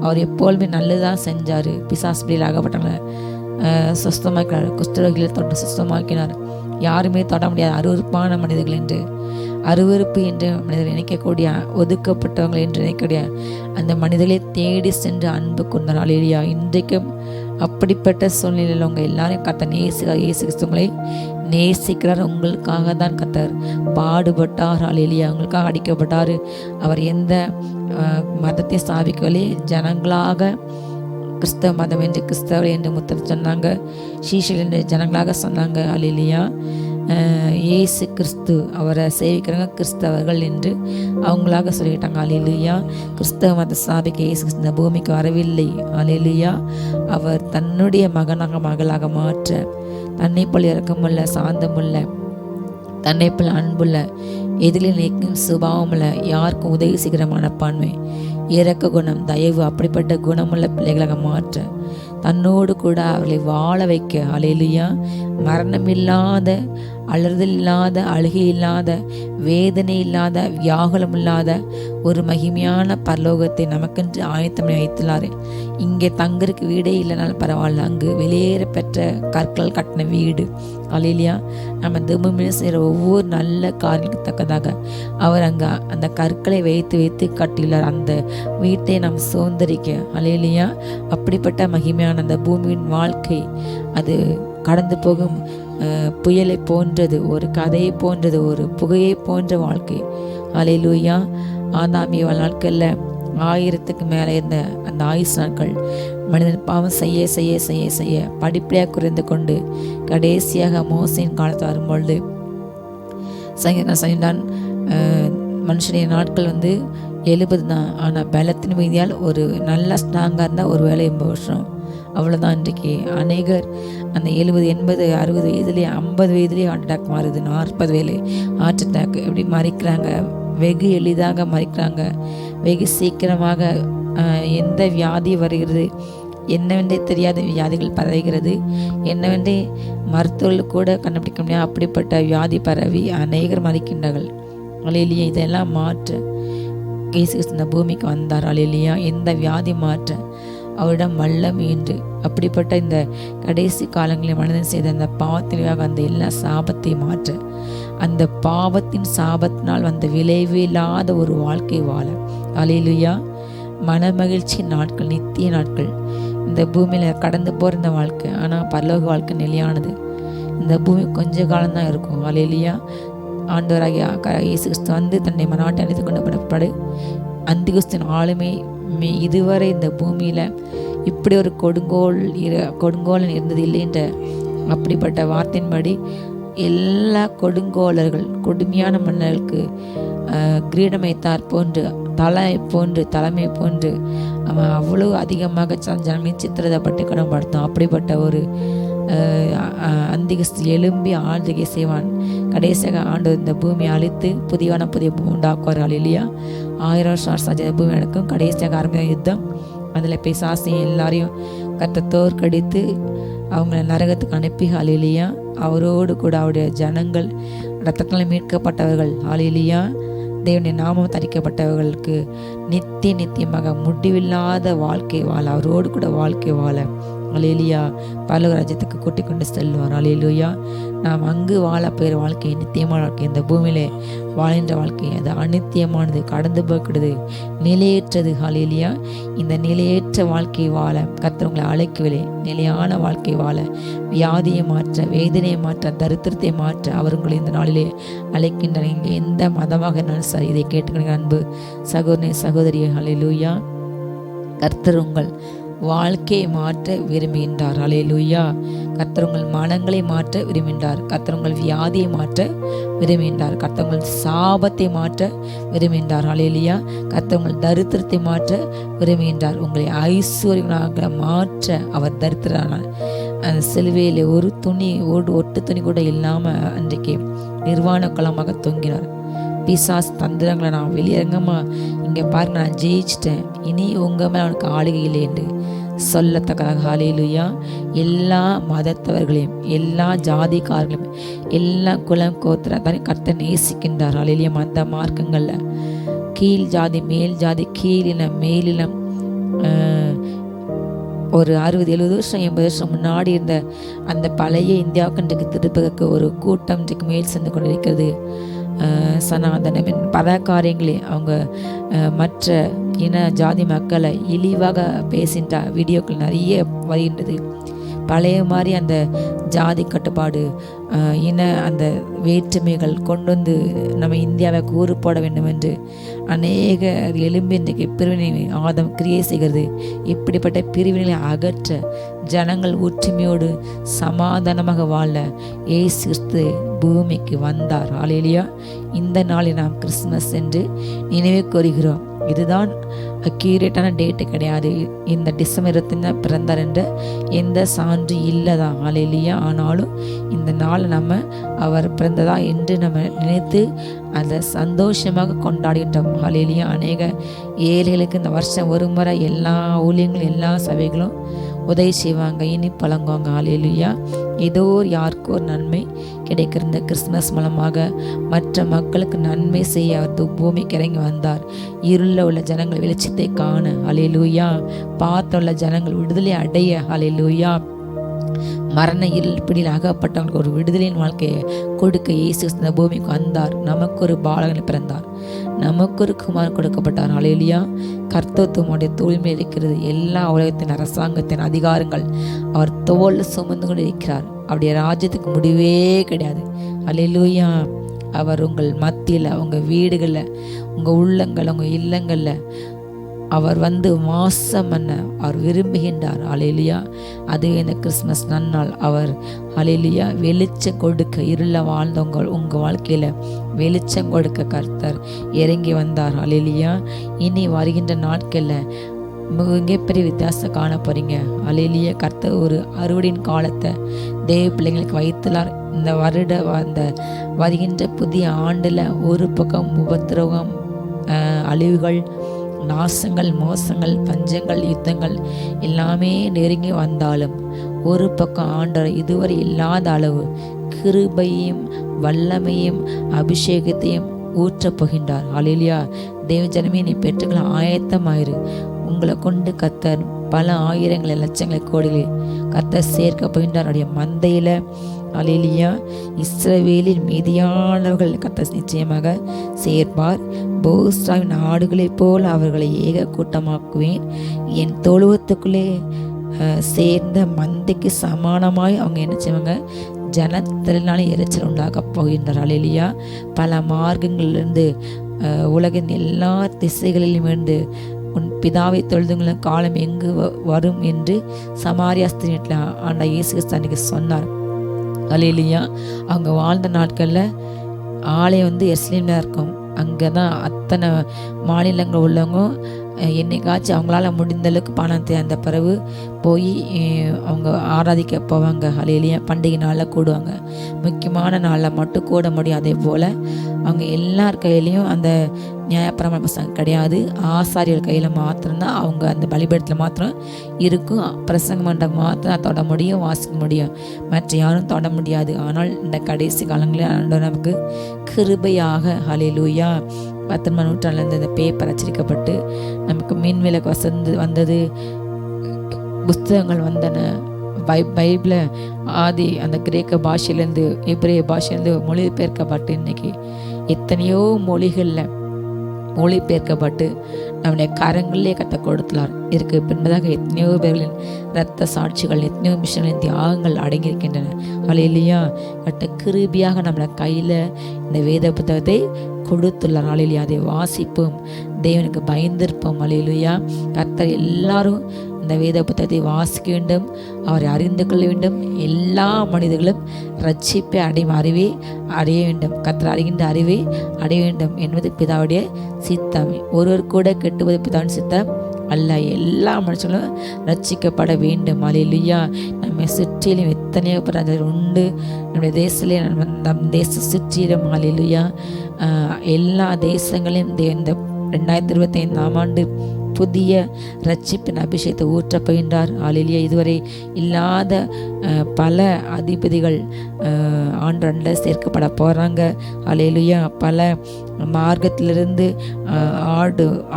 அவர் எப்போதுமே நல்லதுதான் செஞ்சார். பிசாசு பிடியில் ஆகப்பட்டவங்களை சுத்தமாக்கினார், குஷ்டரோகிகளை தொட்டு சுத்தமாக்கினார். யாருமே தொட முடியாத அருவருப்பான மனிதர்கள் என்று, அருவருப்பு என்று மனிதர்கள் நினைக்கக்கூடிய, ஒதுக்கப்பட்டவர்கள் என்று நினைக்கக்கூடிய அந்த மனிதர்களை தேடி சென்று அன்பு கொண்டார். ஹல்லேலூயா. இன்றைக்கும் அப்படிப்பட்ட சூழ்நிலையில் உங்கள் எல்லாரையும் கர்த்தர் நேசிக்கிறார். இயேசு கிறிஸ்து உங்களை நேசிக்கிறார். உங்களுக்காக தான் கர்த்தர் பாடுபட்டார். ஹல்லேலூயா. உங்களுக்காக அடிக்கப்பட்டார். அவர் எந்த மதத்தை ஸ்தாபிக்கவில்லை. ஜனங்களாக கிறிஸ்தவ மதம் என்று கிறிஸ்தவர் என்று முத்திரை சொன்னாங்க, சீஷர்கள் என்று ஜனங்களாக சொன்னாங்க. ஹல்லேலூயா. இயேசு கிறிஸ்து அவரை சேவிக்கிறாங்க கிறிஸ்தவர்கள் என்று அவங்களாக சொல்லிட்டாங்க. ஹல்லேலூயா. கிறிஸ்தவ மத ஸ்தாபிக்க இயேசு கிறிஸ்து இந்த பூமிக்கு வரவில்லை. ஹல்லேலூயா. அவர் தன்னுடைய மகனாக மகளாக மாற்ற, தன்னை போல் இரக்கமுள்ள, சாந்தமுள்ள, தன்னை போல் அன்புள்ள, எதிரில் நிற்கும் சுபாவமுள்ள, யாருக்கும் உதவி செய்கிற மனப்பான்மை, இரக்க குணம், தயவு, அப்படிப்பட்ட குணமுள்ள பிள்ளைகளாக மாற்ற, தன்னோடு கூட அவர்களை வாழ வைக்க. ஹல்லேலூயா. மரணம் இல்லாத, அலறுதல் இல்லாத, அழுகை இல்லாத, வேதனை இல்லாத, வியாகுலம் இல்லாத ஒரு மகிமையான பரலோகத்தை நமக்கென்று ஆயத்தம் வைத்துள்ளாரு. இங்கே தங்கருக்கு வீடே இல்லைனாலும் பரவாயில்ல, அங்கு வெளியேற பெற்ற கற்கள் கட்டின வீடு. ஹல்லேலூயா. நம்ம தினமும் செய்கிற ஒவ்வொரு நல்ல காரியத்துக்கு தக்கதாக அவர் அங்கே அந்த கற்களை வைத்து வைத்து கட்டியுள்ளார். அந்த வீட்டை நாம் சுதந்திரிக்க. ஹல்லேலூயா. அப்படிப்பட்ட மகிமையான அந்த பூமியின் வாழ்க்கை அது கடந்து போகும் புயலை போன்றது, ஒரு கதையை போன்றது, ஒரு புகையை போன்ற வாழ்க்கை. ஹல்லேலூயா. ஆதாமிய நாட்களில் 1000க்கு மேலே இருந்த அந்த ஆயுசு நாட்கள் மனிதன் பாவம் செய்ய செய்ய செய்ய செய்ய படிப்படியாக குறைந்து கொண்டு கடைசியாக மோசையின் காலத்தில் வரும்பொழுது சங்கீதான் மனுஷனுடைய நாட்கள் 70 தான். ஆனால் பலத்தின் மீதியால் ஒரு நல்ல ஸ்ட்ராங்காக இருந்தால் ஒரு வேலை 80 வருஷம், அவ்வளோதான். இன்றைக்கு அநேகர் அந்த 70, 80, 60 வயதுலேயே 50 வயதுலேயே ஹார்ட் அட்டாக் மாறுது, 40 வயது ஹார்ட் அட்டாக் இப்படி மறிக்கிறாங்க. வெகு எளிதாக மறிக்கிறாங்க, வெகு சீக்கிரமாக. எந்த வியாதி வருகிறது என்னவென்றே தெரியாத வியாதிகள் பரவுகிறது, என்னவென்றே மருத்துவர்கள் கூட கண்டுபிடிக்க முடியாது அப்படிப்பட்ட வியாதி பரவி அநேகர் மறிக்கின்றார்கள். ஹல்லேலூயா. இதெல்லாம் மாற்ற இயேசு கிறிஸ்து இந்த பூமிக்கு வந்தார். ஹல்லேலூயா. எந்த வியாதி மாற்ற அவரிடம் வல்லமை என்று. அப்படிப்பட்ட இந்த கடைசி காலங்களில் மனிதன் செய்த அந்த பாவத்தினாக அந்த எல்லா சாபத்தையும் மாற்ற, அந்த பாவத்தின் சாபத்தினால் வந்த விளைவில்லாத ஒரு வாழ்க்கை வாழ, அல்லேலூயா, மனமகிழ்ச்சி நாட்கள், நித்திய நாட்கள். இந்த பூமியில் கடந்து போகிற இந்த வாழ்க்கை, ஆனால் பரலோக வாழ்க்கை நிலையானது. இந்த பூமி கொஞ்ச காலம்தான் இருக்கும். அல்லேலூயா. ஆண்டவராகிய இயேசு கிறிஸ்து வந்து தன்னை மனாட்டை அழைத்து கொண்டு படப்படு அந்திகிறிஸ்துவின் ஆளுமை இதுவரை இந்த பூமியில் இப்படி ஒரு கொடுங்கோலன் இருந்தது இல்லைன்ற அப்படிப்பட்ட வார்த்தையின்படி எல்லா கொடுங்கோலர்கள், கொடுமையான மன்னர்களுக்கு கிரீடம் வைத்தார் போன்று, தலைமை போன்று அவன் அவ்வளோ அதிகமாக ஜனங்களின் சித்திரத்தைப்பட்டு கடன்படுத்தான். அப்படிப்பட்ட ஒரு அந்திகிறிஸ்து எழும்பி ஆளுகை செய்வான். கடைசியாக ஆண்டு இந்த பூமியை அழித்து புதிய பூமி உண்டாக்குவார். அல்லேலூயா. 1000 வருஷம் சாட்சி பூமி நடக்கும். கடைசியாக ஆரம்பித்த யுத்தம், அதில் பிசாசு எல்லாரையும் கர்த்தர் தோற்கடித்து அவங்கள நரகத்துக்கு அனுப்பி, அல்லேலூயா, அவரோடு கூட அவருடைய ஜனங்கள் இரத்தத்தால் மீட்கப்பட்டவர்கள், அல்லேலூயா, தேவனுடைய நாமம் தரிக்கப்பட்டவர்களுக்கு நித்தியமாக முடிவில்லாத வாழ்க்கை வாழ, அவரோடு கூட வாழ்க்கை வாழ, அல்லேலூயா, பரலோக ராஜ்யத்துக்கு கூட்டிக் கொண்டு செல்வார். அல்லேலூயா. நாம் அங்கு வாழ பெயர் வாழ்க்கை நித்தியமான வாழ்க்கை. இந்த பூமியிலே வாழ்கின்ற வாழ்க்கை அது அநித்தியமானது, கடந்து போகிறது, நிலையற்றது. அல்லேலூயா. இந்த நிலையற்ற வாழ்க்கை வாழ கர்த்தர் உங்களை அழைக்கவில்லை. நிலையான வாழ்க்கை வாழ, வியாதியை மாற்ற, வேதனையை மாற்ற, தரித்திரத்தை மாற்ற அவர் உங்களை இந்த நாளிலே அழைக்கின்றனர். இங்கே எந்த மதமாக இருந்தாலும் சரி, இதை கேட்டுக்கிற அன்பு சகோதரனே, சகோதரி, அல்லேலூயா, கர்த்தர் உங்கள் வாழ்க்கையை மாற்ற விரும்புகின்றார். அல்லேலூயா. கர்த்தர் உங்கள் மனங்களை மாற்ற விரும்புகின்றார். கர்த்தர் உங்கள் வியாதியை மாற்ற விரும்புகின்றார். கர்த்தர் உங்கள் சாபத்தை மாற்ற விரும்புகின்றார். அல்லேலூயா. கர்த்தர் உங்கள் தரித்திரத்தை மாற்ற விரும்புகின்றார். உங்களை ஐஸ்வர்யங்களாக மாற்ற அவர் தரித்திரனார். அந்த சிலுவையில் ஒரு ஒட்டு துணி கூட இல்லாமல் அன்றைக்கு நிர்வாண களமாக தொங்கினார். பிசாஸ் தந்திரங்களை நான் வெளியரங்கமா இங்கே பாருங்க, நான் ஜெயிச்சிட்டேன், இனி உங்கள் மேலே அவனுக்கு ஆளுகை இல்லை என்று சொல்லத்தக்கதாக. அல்லேலூயா. எல்லா மதத்தவர்களையும், எல்லா ஜாதிக்காரர்களையும், எல்லா குலம் கோத்திரத்தாரையும் கர்த்தர் நேசிக்கின்றார். அல்லேலூயா. மத மார்க்கங்களில் கீழ் ஜாதி, மேல் ஜாதி, கீழினம், மேலினம், ஒரு 60-70 வருஷம் 80 வருஷம் முன்னாடி இருந்த அந்த பழைய இந்தியாவுக்கு இன்றைக்கு திருப்பதற்கு ஒரு கூட்டம் இன்றைக்கு மேல் சென்று கொண்டிருக்கிறது. சனாதனமின் பல காரியங்களே அவங்க மற்ற இன ஜாதி மக்களை இழிவாக பேசின்ற வீடியோக்கள் நிறைய வருகின்றது. பழைய மாதிரி அந்த ஜாதி கட்டுப்பாடு, இன அந்த வேற்றுமைகள் கொண்டு வந்து நம்ம இந்தியாவை கூறு போட வேண்டும் என்று அநேக எலும்பி இன்றைக்கு பிரிவினை ஆதம் கிரியை செய்கிறது. இப்படிப்பட்ட பிரிவினைகளை அகற்ற ஜனங்கள் ஒற்றுமையோடு சமாதானமாக வாழ இயேசு கிறிஸ்து பூமிக்கு வந்தார். அல்லேலூயா. இந்த நாளில் நாம் கிறிஸ்துமஸ் என்று நினைவு கூறுகிறோம். இதுதான் அக்யூரேட்டான டேட்டு கிடையாது. இந்த டிசம்பர் 25 பிறந்தார் என்ற எந்த சான்று இல்லைதான். அல்லேலூயா. ஆனாலும் இந்த நாள் நம்ம அவர் பிறந்ததா என்று நம்ம நினைத்து அதை சந்தோஷமாக கொண்டாடிட்டோம். அல்லேலூயா. அநேக ஏழைகளுக்கு இந்த வருஷம் ஒரு முறை எல்லா ஊழியங்களும் எல்லா சபைகளும் உதவி செய்வாங்க, இனி பழங்குவாங்க. அல்லேலூயா. ஏதோ யாருக்கோ ஒரு நன்மை கிடைக்கிற இந்த கிறிஸ்துமஸ் மூலமாக மற்ற மக்களுக்கு நன்மை செய்ய அவர் பூமிக்கு இறங்கி வந்தார். இருளில் உள்ள ஜனங்கள் வெளிச்சத்தை காண, அல்லேலூயா, பாத்துள்ள ஜனங்கள் விடுதலை அடைய, அல்லேலூயா, மரண இருப்பிடியில் அகப்பட்டவங்களுக்கு ஒரு விடுதலையின் வாழ்க்கையை கொடுக்க இயேசு இந்த பூமிக்கு வந்தார். நமக்கு ஒரு பாலகன் பிறந்தார், நமக்கு ஒரு குமாரன் கொடுக்கப்பட்டார். அல்லேலூயா. கர்த்தத்துவமுடைய தூய்மை இருக்கிறது. எல்லா உலகத்தின் அரசாங்கத்தின் அதிகாரங்கள் அவர் தோல் சுமந்து கொண்டு இருக்கிறார். அவருடைய ராஜ்யத்துக்கு முடிவே கிடையாது. அல்லேலூயா. அவர் உங்கள் மத்தியில், உங்கள் வீடுகளில், உங்கள் உள்ளங்கள், உங்கள் இல்லங்களில் அவர் வந்து வாசம் பண்ண அவர் விரும்புகின்றார். அல்லேலூயா. அதுவே இந்த கிறிஸ்மஸ் நன்னாள். அவர் அல்லேலூயா வெளிச்சம் கொடுக்க, இருள வாழ்ந்தவங்க உங்கள் வாழ்க்கையில் வெளிச்சம் கொடுக்க கர்த்தர் இறங்கி வந்தார். அல்லேலூயா. இனி வருகின்ற நாட்களில் மிகப்பெரிய வித்தியாசம் காண போறீங்க. அல்லேலூயா. கர்த்தர் ஒரு அறுவடையின் காலத்தை தேவ பிள்ளைங்களுக்கு வைத்துள்ளார். இந்த அந்த வருகின்ற புதிய ஆண்டில் ஒரு பக்கம் உபத்திரவம், அழிவுகள், நாசங்கள், மோசங்கள், பஞ்சங்கள், யுத்தங்கள் எல்லாமே நெருங்கி வந்தாலும் ஒரு பக்கம் ஆண்டவர் இதுவரை இல்லாத அளவு கிருபையும் வல்லமையும் அபிஷேகத்தையும் ஊற்றப் போகின்றார். அல்லேலூயா. தேவ ஜனமே, நீ பெற்றுக்கொள்ள ஆயத்தமாயிரு. உங்களை கொண்டு கர்த்தர் பல ஆயிரங்களை லட்சங்களை கோடிகளை கர்த்தர் சேர்க்க போகின்றார். அவருடைய மந்தையில் அல்லேலூயா இஸ்ரவேலின் மீதியானவர்கள் கர்த்தர் நிச்சயமாக சேர்ப்பார். போஸ்ராவின் ஆடுகளைப் போல் அவர்களை ஏக கூட்டமாக்குவேன். என் தொழுவத்துக்குள்ளே சேர்ந்த மந்தைக்கு சமானமாய் அவங்க என்ன செய்வாங்க, ஜனத்தினாலே எரிச்சல் உண்டாக போகின்றார். அல்லேலூயா பல மார்க்கங்களிலிருந்து உலகின் எல்லா திசைகளிலும் இருந்து உன் பிதாவை தொழுதுங்கள காலம் எங்கு வரும் என்று சமாரியா ஸ்திரீ ஆண்ட இயேசு கிறிஸ்து அன்றைக்கு சொன்னார். அல்லேலூயா அவங்க வாழ்ந்த நாட்களில் ஆலயம் எருசலேமில் இருக்கும். அங்கே தான் அத்தனை மாநிலங்கள் உள்ளவங்க என்னைக்காச்சும் அவங்களால முடிந்த அளவுக்கு பணத்தை அந்த பிறகு போய் அவங்க ஆராதிக்க போவாங்க. அல்லேலூயா பண்டிகை நாளில் கூடுவாங்க. முக்கியமான நாளில் மட்டும் கூட முடியும். அதே போல் அவங்க எல்லார் கையிலையும் அந்த நியாயப்பிரமாண புத்தகம் கிடையாது. ஆசாரியர் கையில் மாத்திரம்தான் அவங்க அந்த பலிபீடத்தில் மாத்திரம் இருக்கும். பிரசங்க மண்டபம் மாத்திரம் தொட முடியும், வாசிக்க முடியும், மற்ற யாரும் தொட முடியாது. ஆனால் இந்த கடைசி காலங்களில் ஆண்டவர் நமக்கு கிருபையாக அல்லேலூயா 19ஆம் நூற்றாண்டுலேருந்து இந்த பேப்பர் அச்சரிக்கப்பட்டு நமக்கு மின் விளக்கு வந்தது, புஸ்தகங்கள் வந்தன. பைபிளை ஆதி அந்த கிரேக்க பாஷையிலேருந்து எபிரேய பாஷையிலேருந்து மொழிபெயர்க்கப்பட்டு இன்னைக்கு எத்தனையோ மொழிகளில் மொழிபெயர்க்கப்பட்டு நம்முடைய கரங்களிலே கத்த கொடுத்துள்ளார். இதற்கு பின்பதாக எத்தனையோ பேர்களின் இரத்த சாட்சிகள், எத்தனையோ மிஷன்களின் தியாகங்கள் அடங்கியிருக்கின்றன. அல்லேலூயா கட்ட கிருபியாக நம்மளை கையில் இந்த வேத புத்தகத்தை கொடுத்துள்ளார். அல்லேலூயா அதை வாசிப்போம், தேவனுக்கு பயந்திருப்போம். அல்லேலூயா கர்த்தர் எல்லாரும் இந்த வேத புத்தகத்தை வாசிக்க வேண்டும், அவரை அறிந்து கொள்ள வேண்டும். எல்லா மனிதர்களும் ரட்சிப்பை அடையும் அறிவே அடைய வேண்டும், கர்த்தர் அறிகின்ற அறிவே அடைய வேண்டும் என்பது பிதாவுடைய சித்தம். ஒருவர் கூட கெட்டுவது பிதாவின் சித்தம் அல்ல, எல்லா மனுஷங்களும் ரட்சிக்கப்பட வேண்டும். அல்லேலூயா நம்ம சுற்றிலும் எத்தனையோ பேர் உண்டு. நம்முடைய தேசத்திலே நம் தேச சுற்றிலும் அல்லேலூயா எல்லா தேசங்களையும் இந்த 2025ஆம் ஆண்டு புதிய ரட்சிப்பின் அபிஷேகத்தை ஊற்றப் போகின்றார். அல்லேலூயா இதுவரை இல்லாத பல அதிபதிகள் ஆண்டு சேர்க்கப்பட போகிறாங்க. அல்லேலூயா பல மார்க்கத்திலிருந்து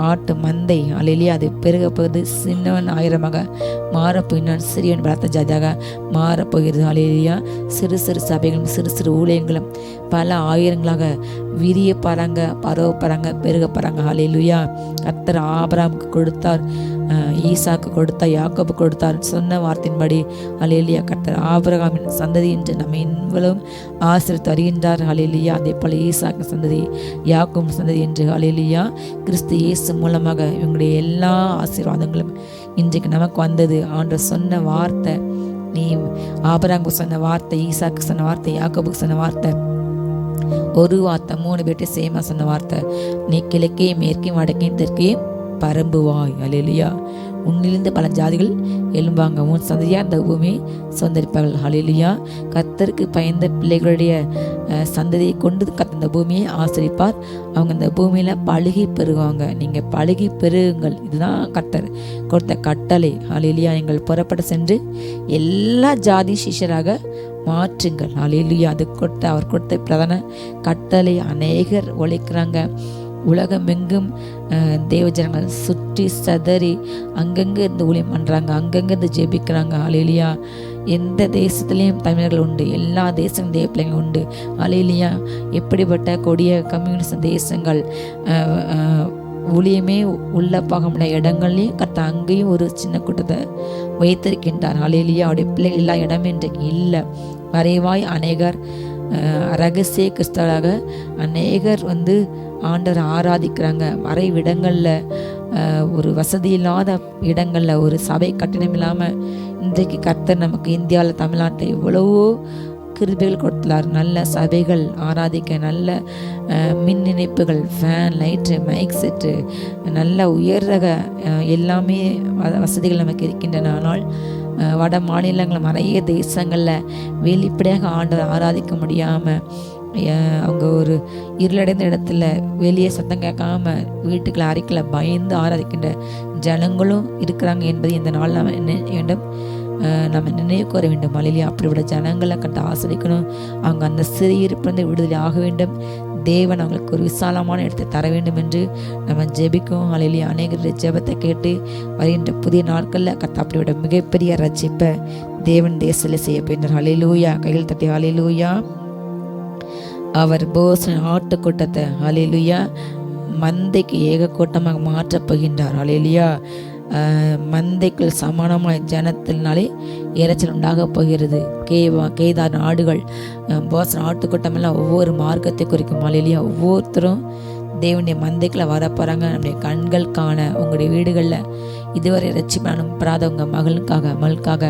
ஆட்டு மந்தை அல்லேலூயா அது பெருகப்போகுது. சின்னவன் ஆயிரமாக மாறப்போகின்றான், சிறியவன் பலத்த ஜாதியாக மாறப்போகிறது. அல்லேலூயா சிறு சிறு சபைகளும் சிறு சிறு ஊழியங்களும் பல ஆயிரங்களாக விரிய பாருங்க, பரவ பாருங்க, பெருக பாருங்க. அல்லேலூயா கர்த்தர் ஆபிரகாமுக்கு கொடுத்தார், ஈசாக்கு கொடுத்தார், யாக்கோபு கொடுத்தார் சொன்ன வார்த்தையின்படி அல்லேலூயா கர்த்தர் ஆபிரகாமின் சந்ததி என்று நம்ம இவ்வளவும் ஆசீர்வதித்து வருகின்றார். அல்லேலூயா அதே போல ஈசாக்கு சந்ததி, யாக்கோபு சந்ததி என்று அல்லேலூயா கிறிஸ்து இயேசு மூலமாக இவங்களுடைய எல்லா ஆசீர்வாதங்களும் இன்றைக்கு நமக்கு வந்தது. ஆண்டவர் சொன்ன வார்த்தை, நீ ஆபிரகாமுக்கு சொன்ன வார்த்தை, ஈசாக்கு சொன்ன வார்த்தை, யாக்கோபுக்கு சொன்ன வார்த்தை, ஒரு வார்த்தை 3 பேர்ட்டு சேமா சொன்ன வார்த்தை, நீ கிழக்கையும் மேற்கையும் வடக்கையும் தெற்கையும் பரம்புவாய். அல்லேலூயா உன்னிலிருந்து பல ஜாதிகள் எழும்பாங்க, உன் சந்ததியா இந்த பூமியை சொந்தரிப்பார்கள். அல்லேலூயா கர்த்தருக்கு பயந்த பிள்ளைகளுடைய சந்ததியை கொண்டு கர்த்தர் இந்த பூமியை ஆசிரிப்பார். அவங்க இந்த பூமியில் பழுகி பெருகுவாங்க. நீங்கள் பழுகி பெருகுங்கள், இதுதான் கர்த்தர் கொடுத்த கட்டளை. அல்லேலூயா எங்கள் புறப்பட சென்று எல்லா ஜாதி சிஷ்யராக மாற்றுங்கள். அல்லேலூயா அது அவர் கொடுத்த பிரதான கட்டளை. அநேகர் உழைக்கிறாங்க, உலகம் எங்கும் தேவஜனங்கள் சுற்றி சதறி அங்கங்கே இருந்து ஊழியம் பண்ணுறாங்க, அங்கங்கே இருந்து ஜெபிக்கிறாங்க. அல்லேலூயா எந்த தேசத்துலேயும் தமிழர்கள் உண்டு, எல்லா தேசங்களும் தேவ பிள்ளைங்க உண்டு. அல்லேலூயா எப்படிப்பட்ட கொடிய கம்யூனிஸ்ட் தேசங்கள் ஊழியமே உள்ள பார்க்க இடங்கள்லையும் கர்த்தர் அங்கேயும் ஒரு சின்ன கூட்டத்தை வைத்திருக்கின்றார். அல்லேலூயா அவருடைய பிள்ளைகள் எல்லா இடமே இன்றைக்கு இல்லை. மறைவாய் அநேகர் ரகசிய கிறிஸ்தவராக அநேகர் ஆண்டவரை ஆராதிக்கிறாங்க. மறைவிடங்களில் ஒரு வசதி இல்லாத இடங்களில் ஒரு சபை கட்டிடம் இல்லாமல் இன்றைக்கு கர்த்தர் நமக்கு இந்தியாவில் தமிழ்நாட்டில் எவ்வளவோ கிருபைகள் கொடுத்துள்ளார். நல்ல சபைகள் ஆராதிக்க, நல்ல மின் இணைப்புகள், ஃபேன், லைட்டு, மைக் செட்டு, நல்ல உயர் ரக எல்லாமே வசதிகள் நமக்கு இருக்கின்றன. ஆனால் வட மாநிலங்கள் நிறைய தேசங்களில் வெளிப்படையாக ஆண்டவர் ஆராதிக்க முடியாமல் அவங்க ஒரு இருளடைந்த இடத்துல வெளியே சத்தம் கேட்காம வீட்டுக்குள்ள அறைக்குள்ள பயந்து ஆராதிக்கின்ற ஜனங்களும் இருக்கிறாங்க என்பதை இந்த நாள் நாம் என்ன வேண்டும் நம்ம நினைவு கூற வேண்டும். ஹல்லேலூயா. அப்படிப்பட்ட ஜனங்களை கண்டு ஆசிரிக்கணும். அவங்க அந்த சிறையிருப்பிலிருந்து விடுதலை ஆக வேண்டும். தேவன் அவங்களுக்கு ஒரு விசாலமான இடத்தை தர வேண்டும் என்று நம்ம ஜெபிக்கும். ஹல்லேலூயா. அநேகருடைய ஜெபத்தை கேட்டு வருகின்ற புதிய நாட்களில் கர்த்தர் அப்படிப்பட்ட மிகப்பெரிய ரட்சிப்பை தேவன் தேசத்தில் செய்ய போயிட்டார். ஹல்லேலூயா. கையில் தட்டி ஹல்லேலூயா. அவர் போசன் ஆட்டுக்கூட்டத்தை ஹல்லேலூயா மந்தைக்கு ஏக கூட்டமாக மாற்றப் போகின்றார். ஹல்லேலூயா. மந்தைக்குள் சமானமான ஜனத்தினாலே இறைச்சல் உண்டாக போகிறது. கேதார் நாடுகள் போசன் ஆட்டுக்கூட்டமெல்லாம் ஒவ்வொரு மார்க்கத்தை குறிக்கும். ஹல்லேலூயா. ஒவ்வொருத்தரும் தேவனுடைய மந்தைக்குள்ள வரப்போகிறாங்க. நம்முடைய கண்கள் காண உங்களுடைய வீடுகளில் இதுவரை ரட்சிப்பு அனுப்பராத உங்கள் மகளுக்காக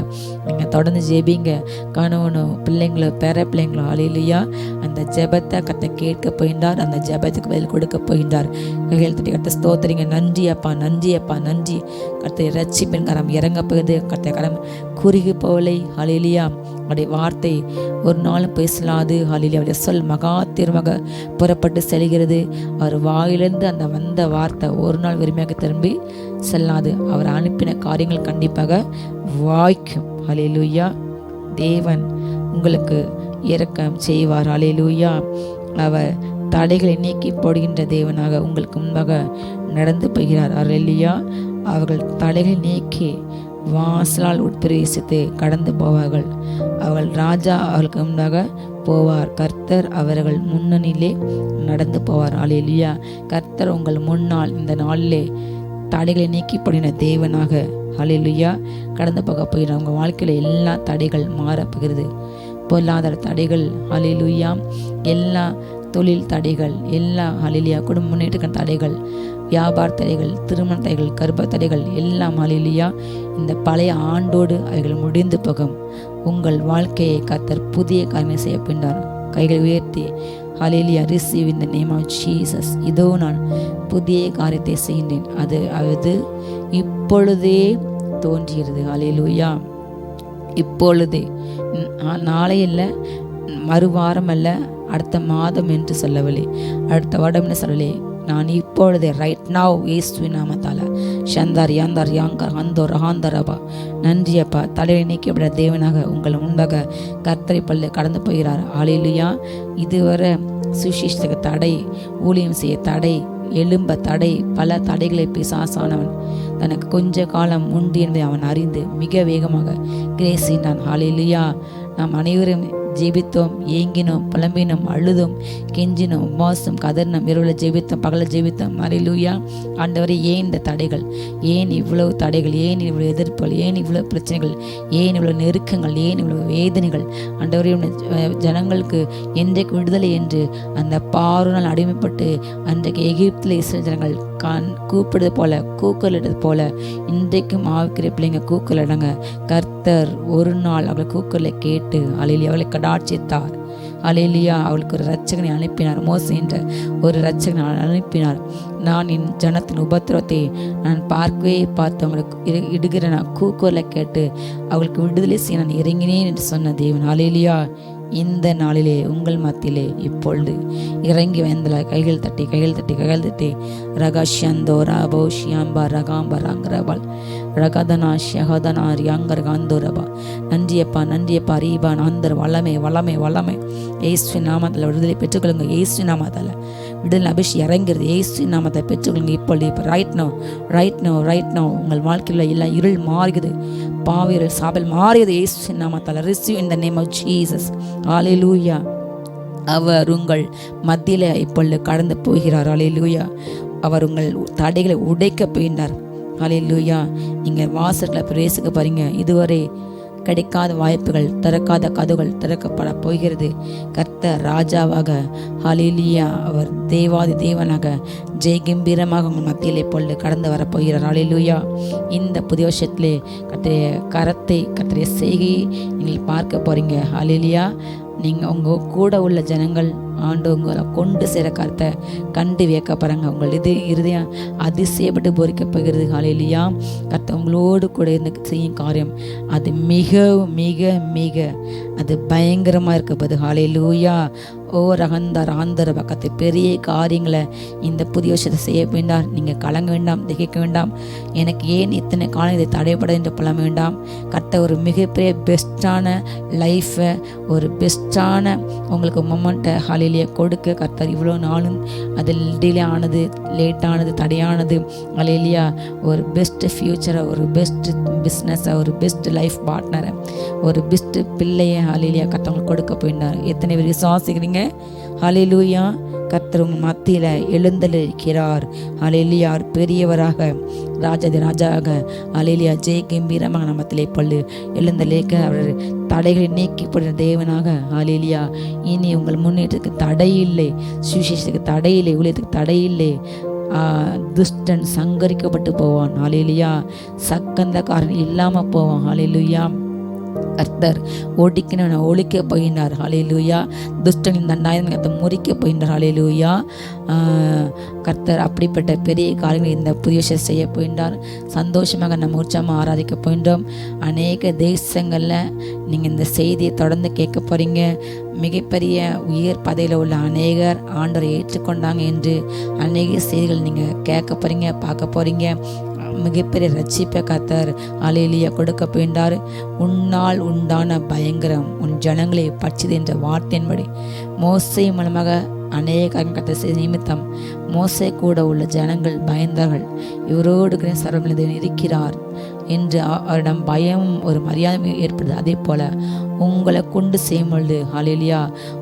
நீங்கள் தொடர்ந்து ஜெபிங்க. கணவனும் பிள்ளைங்களோ பேர பிள்ளைங்களோ ஹல்லேலூயா அந்த ஜெபத்தை கர்த்தர் கேட்க போகின்றார். அந்த ஜெபத்துக்கு பதில் கொடுக்க போகின்றார். கைகள் தட்டி கர்த்தர் ஸ்தோத்திரிங்க. நன்றி அப்பா, நன்றி அப்பா, நன்றி. கர்த்தர் ரட்சிப்பின் கரம் இறங்க போகுது. கர்த்தர் கரம் குறுகி போகலை. ஹல்லேலூயா. அவருடைய வார்த்தை ஒரு நாளும் பேசலாது. ஹல்லேலூயா. அவருடைய சொல் மகா தீர்மாக புறப்பட்டு செல்கிறது. அவர் வாயிலிருந்து அந்த வந்த வார்த்தை ஒரு நாள் வெறுமையாக திரும்பி செல்லாது. அவர் அனுப்பின காரியங்கள் கண்டிப்பாக வாய்க்கும். ஹல்லேலூயா. தேவன் உங்களுக்கு இரக்கம் செய்வார். ஹல்லேலூயா. அவர் தடைகளை நீக்கி போடுகின்ற தேவனாக உங்களுக்கு முன்பாக நடந்து போகிறார். ஹல்லேலூயா. அவர்கள் தடைகளை நீக்கி வாசலால் உட்பிரவேசித்து கடந்து போவார்கள். அவர்கள் ராஜா அவர்களுக்கு முன்பாக போவார். கர்த்தர் அவர்கள் முன்னணியிலே நடந்து போவார். ஹல்லேலூயா. கர்த்தர் உங்கள் முன்னால் இந்த நாளிலே தடைகளை நீக்கி போடின தேவனாக ஹல்லேலூயா கடந்து போக போகிறார். உங்கள் வாழ்க்கையில் எல்லா தடைகள் மாறப்போகிறது. பொருளாதார தடைகள் ஹல்லேலூயா, எல்லா தொழில் தடைகள், எல்லா ஹல்லேலூயா குடும்ப முன்னேற்ற தடைகள், வியாபார தடைகள், திருமண தடைகள், கர்ப்ப தடைகள் எல்லாம் ஹல்லேலூயா இந்த பழைய ஆண்டோடு அவைகள் முடிந்து போகும். உங்கள் வாழ்க்கையை கர்த்தர் புதிய காரியங்களை செய்ய போகின்றார். கைகளை உயர்த்தி hallelujah receive in the name of Jesus. இதோ நான் புதிய காரியத்தை செய்கின்றேன். அது இப்பொழுதே தோன்றுகிறது. ஹல்லேலூயா. இப்பொழுதே, நாளை இல்லை, மறுவாரம் அல்ல, அடுத்த மாதம் என்று சொல்லவில்லை, அடுத்த வருடம் என்று சொல்லலை. நான் இப்பொழுதே ரைட் நவ் இயேசுவின் நாமத்தால ஷந்தார் யாந்தார் யாங்கர் அந்தோர் ஹாந்தரபா. நன்றி அப்பா. தடையை நீக்கிவிட தேவனாக உங்கள் முன்பாக கர்த்தரை பள்ளி கடந்து போகிறார். ஹல்லேலூயா. இதுவரை சுவிசேஷத்துக்கு தடை, ஊழியம் செய்ய தடை, எழும்ப தடை, பல தடைகளை பிசாசானவன் தனக்கு கொஞ்ச காலம் உண்டு என்பதை அவன் அறிந்து மிக வேகமாக கிரேசினான். ஹல்லேலூயா. நாம் அனைவரும் ஜெபித்தோம், ஏங்கினோம், புலம்பினோம், அழுதோம், கெஞ்சினோம், உபவாசம், கதறினோம், இரவில் ஜெபித்தோம், பகலில் ஜெபித்தோம். ஹல்லேலூயா. ஆண்டவரே, ஏன் இந்த தடைகள், ஏன் இவ்வளவு தடைகள், ஏன் இவ்வளவு எதிர்ப்புகள், ஏன் இவ்வளவு பிரச்சனைகள், ஏன் இவ்வளவு நெருக்கங்கள், ஏன் இவ்வளவு வேதனைகள்? ஆண்டவரே, ஜனங்களுக்கு என்றைக்கு விடுதலை என்று அந்த பார்வோனால் அடிமைப்பட்டு அன்றைக்கு எகிப்தில் இஸ்ரவேல் ஜனங்கள் கூப்பிடுறது போல, கூக்கலிடுறது போல இன்றைக்கும் ஆவிக்கிற பிள்ளைங்க கூக்கலிடங்க. கர்த்தர் ஒரு நாள் அவளை கூக்கலை கேட்டு ஹல்லேலூயா அவளை கடாட்சித்தார். ஹல்லேலூயா. அவளுக்கு ஒரு இரட்சகனை அனுப்பினார். மோசே என்ற ஒரு இரட்சகனை அனுப்பினார். நான் என் ஜனத்தின் உபத்திரவத்தை நான் பார்க்கவே பார்த்து அவங்களுக்கு இடுகிற நான் கூக்குரலை கேட்டு அவளுக்கு விடுதலை செய்ய நான் இறங்கினேன் என்று சொன்ன தேவன். ஹல்லேலூயா. இந்த நாளிலே உங்கள் மத்தியிலே இப்பொழுது இறங்கி வந்தல கைகள் தட்டி ரகஷந்தோ ராபோ ஷியாம்பா ரகாம்பா ரங்கரபால் ரகதனா ஷஹதனா ரியாங்கர் காந்தோரபா. நன்றியப்பா ரீபா நாந்தர் வல்லமை ஏசுவின் நாமத்தில் விடுதலை பெற்றுக்கொள்ளுங்க. ஏசுவின் நாமத்தில் விடுதலை அபிஷேகம் இறங்கிறது. ஏசுவின் நாமத்தை பெற்றுக்கொள்ளுங்க. இப்போ ரைட் நோ உங்கள் வாழ்க்கையில் எல்லாம் இருள் மாறுகிறது. பாவியர்கள் சாபல் மாறியது. இயேசுவின் நாமத்தால் receive in the name of Jesus. Hallelujah. அவர் உங்கள் மத்தியில் இப்பொழுது கடந்து போகிறார். ஹல்லேலூயா. அவர் உங்கள் தடைகளை உடைக்க போகின்றார். ஹல்லேலூயா. நீங்கள் வாசல்களை பிரவேசிக்க பாருங்க. இதுவரை கிடைக்காத வாய்ப்புகள், திறக்காத கதவுகள் திறக்கப்பட போகிறது. கர்த்தர் ராஜாவாக ஹல்லேலூயா அவர் தேவாதி தேவனாக ஜெயகம்பீரமாக உங்கள் மத்தியில் இப்பொழுது கடந்து வரப்போகிறார். ஹல்லேலூயா. இந்த புதிய வருஷத்திலே கர்த்தருடைய கரத்தை, கர்த்தருடைய செய்கையை நீங்கள் பார்க்க போகிறீங்க. ஹல்லேலூயா. நீங்கள் உங்கள் கூட உள்ள ஜனங்கள் ஆண்டு உங்களை கொண்டு சேர கருத்தை கண்டு வியக்க பாருங்க. உங்கள் இருதயம் அதிசயப்பட்டு போரிக்க போகிறது. ஹல்லேலூயா. கர்த்தர் உங்களோடு கூட இருந்து செய்யும் காரியம் அது மிக மிக மிக அது பயங்கரமாக இருக்க போகுது. ஹல்லேலூயா. ரகந்தார் ஆந்தர பக்கத்தை பெரிய காரியங்களை இந்த புதிய வருஷத்தை செய்ய வேண்டாம். நீங்கள் கலங்க வேண்டாம், திகைக்க வேண்டாம். எனக்கு ஏன் இத்தனை காலம் இதை தடைப்பட என்று புல வேண்டாம். கர்த்தர் ஒரு மிகப்பெரிய பெஸ்ட்டான லைஃப்பை, ஒரு பெஸ்ட்டான உங்களுக்கு மொமெண்ட்டை ஹல்லேலூயா கொடுக்க கர்த்தர் இவ்வளோ நாளும் அதில் டிலே ஆனது, லேட் ஆனது, தடையானது ஹல்லேலூயா ஒரு பெஸ்ட் ஃப்யூச்சரை, ஒரு பெஸ்ட் பிஸ்னஸை, ஒரு பெஸ்ட் லைஃப் பார்ட்னரை, ஒரு பெஸ்ட் பிள்ளையை ஹல்லேலூயா கர்த்தர் கொடுக்க போயிட்டார். எத்தனை பேர் விசுவாசிக்கிறீங்க? ஹல்லேலூயா. கர்த்தர் உங்கள் மத்தியில் எழுந்தளிக்கிறார். ஹல்லேலூயா. பெரியவராக, ராஜாதி ராஜாக ஹல்லேலூயா ஜெய கம்பீரமாக நம்மத்திலே பள்ளு எழுந்தளிக்க அவர் தடைகளை நீக்கிப்படுற தேவனாக ஹல்லேலூயா. இனி உங்கள் முன்னேற்றத்துக்கு தடையில்லை, சுவிசேஷத்துக்கு தடையில்லை, ஊழியத்துக்கு தடையில்லை. துஷ்டன் சங்கரிக்கப்பட்டு போவான். ஹல்லேலூயா. சக்கந்தக்காரன் இல்லாமல் போவான். ஹல்லேலூயா. கர்த்தர் ஓடிக்கின ஒழிக்க போகின்றார். ஹல்லேலூயா. துஷ்டனின் தண்டாயத்தை முறிக்க போகின்றார். ஹல்லேலூயா. கர்த்தர் அப்படிப்பட்ட பெரிய காரியங்களை இந்த புதிய வருஷம் செய்ய போகின்றார். சந்தோஷமாக நம்ம உற்சாகமாக ஆராதிக்க போகின்றோம். அநேக தேசங்களில் நீங்கள் இந்த செய்தியை தொடர்ந்து கேட்க போகிறீங்க. மிகப்பெரிய உயர் பதவியில் உள்ள அநேகர் ஆண்டவரை ஏற்றுக்கொண்டாங்க என்று அநேக செய்திகள் நீங்கள் கேட்க போகிறீங்க, பார்க்க போகிறீங்க. மிகப்பெரிய ரட்சிப்பை கர்த்தர் ஹல்லேலூயா கொடுக்க போகின்றார். உன்னால் உண்டான பயங்கரம் உன் ஜனங்களை பட்சிது என்ற வார்த்தையின்படி மோசே மூலமாக அநேக கர்த்தர் செய்த நிமித்தம் மோசே கூட உள்ள ஜனங்கள் பயந்தார்கள். இவரோடு சர்வநிலையில் இருக்கிறார் என்று அவரிடம் பயமும் ஒரு மரியாதையும் ஏற்படுது. அதே போல உங்களை கொண்டு செய்யும் பொழுது ஹல்லேலூயா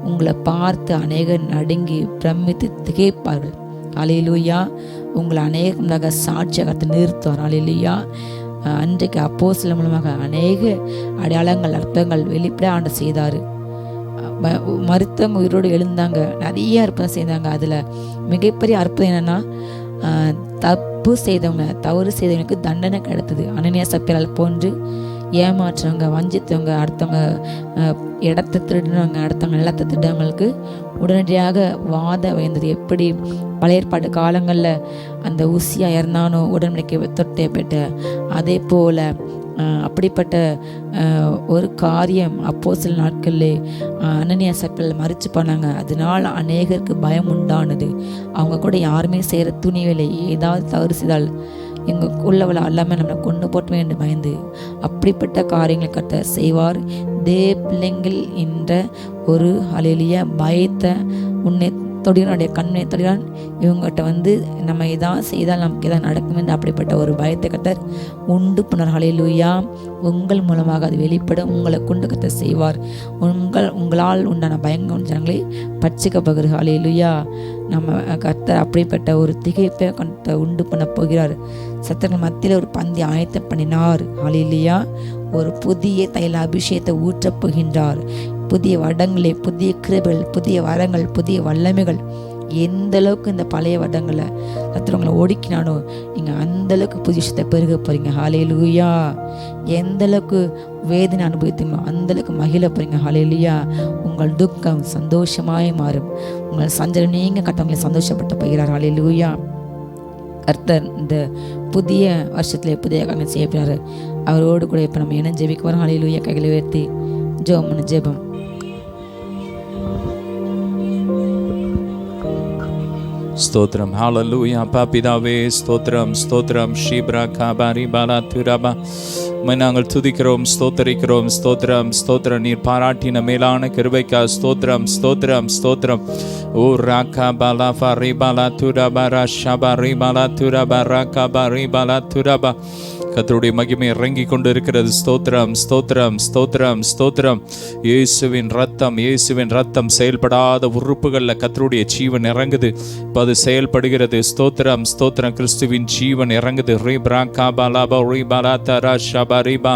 உங்களை பார்த்து அநேகர் நடுங்கி பிரமித்து திகைப்பார்கள். ஹல்லேலூயா. உங்களை அநேகமாக சாட்சியாக கர்த்தர் நிறுத்துவார். ஹல்லேலூயா. அன்றைக்கு அப்போஸ்தலர் மூலமாக அநேக அடையாளங்கள், அற்புதங்கள் வெளிப்படையாக ஆண்டவர் செய்தார். மருத்துவங்க உயிரோடு எழுந்தாங்க, நிறைய அற்புதம் செய்தாங்க. அதில் மிகப்பெரிய அற்புதம் என்னென்னா, தப்பு செய்தவங்க, தவறு செய்தவங்களுக்கு தண்டனை கிடைத்தது. அனனியா சப்பீரால் போன்று ஏமாற்றவங்க, வஞ்சித்தவங்க, அடுத்தவங்க இடத்தை திருடினவங்க, அடுத்தவங்க நிலத்தை திருடவங்களுக்கு உடனடியாக வாத வந்தது. எப்படி பழைய ஏற்பாடு காலங்களில் அந்த உசியா இறந்தானோ உடன்படிக்கை தொட்டே பெற்ற, அதே போல் அப்படிப்பட்ட ஒரு காரியம் அப்போ சில நாட்களில் அனனியா சப்பீரால் மறித்து போனாங்க. அதனால் அநேகருக்கு பயம் உண்டானது. அவங்க கூட யாருமே செய்கிற துணிவில்லை. ஏதாவது தவறு செய்தால் எங்கள் உள்ளவளை எல்லாமே நம்மளை கொண்டு போட்டுமே என்று பயந்து அப்படிப்பட்ட காரியங்களை கர்த்தர் செய்வார். பிள்ளைங்கள் என்ற ஒரு ஹல்லேலூயா பயத்தை உன்னை தொடுகிறானுடைய கண்ணை தொடுகிறான். இவங்ககிட்ட நம்ம இதான் செய்தால் நமக்கு இதான் நடக்கும் என்று அப்படிப்பட்ட ஒரு பயத்தை கர்த்தர் உண்டு புனர். ஹல்லேலூயா. உங்கள் மூலமாக அது வெளிப்படும். உங்களை கொண்டு கர்த்தர் செய்வார். உங்களால் உண்டான பயங்கர ஜனங்களை பட்சிக்க போகிறார். ஹல்லேலூயா. நம்ம கர்த்தர் அப்படிப்பட்ட ஒரு திகைப்பை கர்த்தர் உண்டு பண்ண போகிறார். சத்தர்கள் மத்தியில் ஒரு பந்தி ஆயத்தம் பண்ணினார். ஹல்லேலூயா. ஒரு புதிய தைல அபிஷேகத்தை ஊற்றப் போகின்றார். புதிய வடங்களே, புதிய கிருபைகள், புதிய வரங்கள், புதிய வல்லமைகள். எந்த அளவுக்கு இந்த பழைய வடங்களை சத்துருவங்களை ஒடுக்கினானோ நீங்கள் அந்தளவுக்கு புதிய விஷயத்தை பெருக போகிறீங்க. ஹல்லேலூயா. எந்த அளவுக்கு வேதனை அனுபவித்தீங்களோ அந்தளவுக்கு மகிழ போகிறீங்க. ஹல்லேலூயா. உங்கள் துக்கம் சந்தோஷமாய் மாறும். உங்கள் சஞ்சலம் நீங்கள் கட்டவங்களை சந்தோஷப்பட்டு போகிறார். ஹல்லேலூயா. கர்த்தர் இந்த புதிய வருஷத்துல புதிய காரியங்கள் செய்ய போகிறாரு. அவரோடு கூட இப்போ நம்ம என்ன ஜெபிக்க போகிறோம்? ஹல்லேலூயா. கைகளை உயர்த்தி ஜெபம். ஸ்தோத்திரம். ஹல்லேலூயா. அப்பா பிதாவே ஸ்தோத்திரம், ஸ்தோத்திரம். ஷீப்ரா காபாரி பாலா துராபா நாங்கள் துதிக்கிறோம், ஸ்தோத்தரிக்கிறோம். ஸ்தோத்திரம், ஸ்தோத்திரம். நீர் பாராட்டின மேலான கிருபைக்கா ஸ்தோத்திரம், ஸ்தோத்திரம், ஸ்தோத்திரம். ஓ ராக்கா பாலா ஃபரி பாலா துராபா ராஷாபா ரி பாலா துராபா ராக்கா பாரி பாலா துராபா. கர்த்தருடைய மகிமை இறங்கி கொண்டு இருக்கிறது. ஸ்தோத்திரம், ஸ்தோத்திரம், ஸ்தோத்திரம், ஸ்தோத்திரம். இயேசுவின் ரத்தம், இயேசுவின் ரத்தம் செயல்படாத உறுப்புகளில் கர்த்தருடைய ஜீவன் இறங்குது. இப்போ அது செயல்படுகிறது. ஸ்தோத்திரம், ஸ்தோத்திரம். கிறிஸ்துவின் ஜீவன் இறங்குது. ரீபா காபாலாபா ரீபாலா தரா ஷபா ரீபா.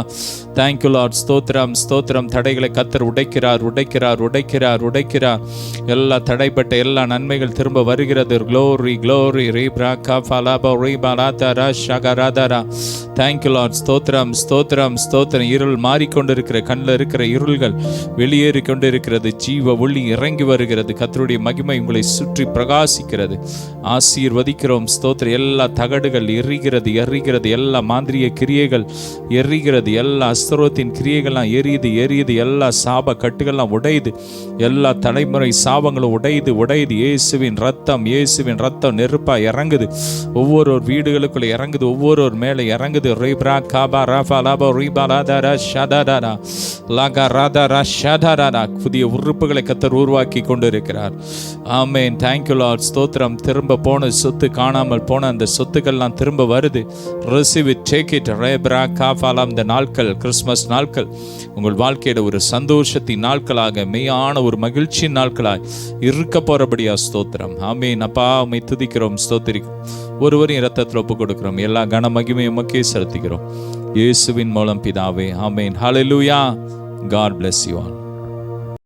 Thank you Lord. ஸ்தோத்திரம், ஸ்தோத்திரம். தடைகளை கர்த்தர் உடைக்கிறார், உடைக்கிறார், உடைக்கிறார், உடைக்கிறார். எல்லா தடைப்பட்ட எல்லா நன்மைகள் திரும்ப வருகிறது. Glory, glory. ரீபா காபாலாபா ரீபாலா தரா ஷகராதரா. Thank you Lord. ஸ்தோத்திரம் ஸ்தோத்திரம் ஸ்தோத்திரம். இருள் மாறிக்கொண்டிருக்கிற கண்ணில் இருக்கிற இருள்கள் வெளியேறி கொண்டிருக்கிறது. ஜீவ ஒளி இறங்கி வருகிறது. கர்த்தருடைய மகிமை உங்களை சுற்றி பிரகாசிக்கிறது. ஆசீர்வதிக்கிறோம். ஸ்தோத்திரம். எல்லா தகடுகள் எரிகிறது எரிகிறது. எல்லா மாந்திரிய கிரியைகள் எரிகிறது. எல்லா அஸ்திரத்தின் கிரியைகள்லாம் எரியுது. எல்லா சாப கட்டுகள்லாம் உடையுது. எல்லா தலைமுறை சாபங்களும் உடையுது. இயேசுவின் ரத்தம் நெருப்பா இறங்குது. ஒவ்வொரு வீடுகளுக்குள்ள இறங்குது. ஒவ்வொரு மேலே இறங்குது. புதிய உறுப்புகளை கர்த்தர் உருவாக்கி கொண்டிருக்கிறார். ஆமென். Thank you Lord. ஸ்தோத்திரம். திரும்ப போன சொத்து, காணாமல் போன அந்த சொத்துக்கள்லாம் திரும்ப வருது. Receive it, take it. இந்த நாட்கள், கிறிஸ்மஸ் நாட்கள் உங்கள் வாழ்க்கையில ஒரு சந்தோஷத்தின் நாட்களாக, மெய்யான ஒரு மகிழ்ச்சியின் நாட்களாக இருக்க போறபடியா ஸ்தோத்திரம். ஆமென். அப்பா உம்மை துதிக்கிறோம், ஸ்தோத்திரிக்கிறோம். ஒருவரையும் இரத்தத்தில் ஒப்பு கொடுக்கிறோம். எல்லா கன மகிமையும் உமக்கே செலுத்துகிறோம். இயேசுவின் மூலம் பிதாவே. ஆமென். ஹல்லேலூயா. God bless you all.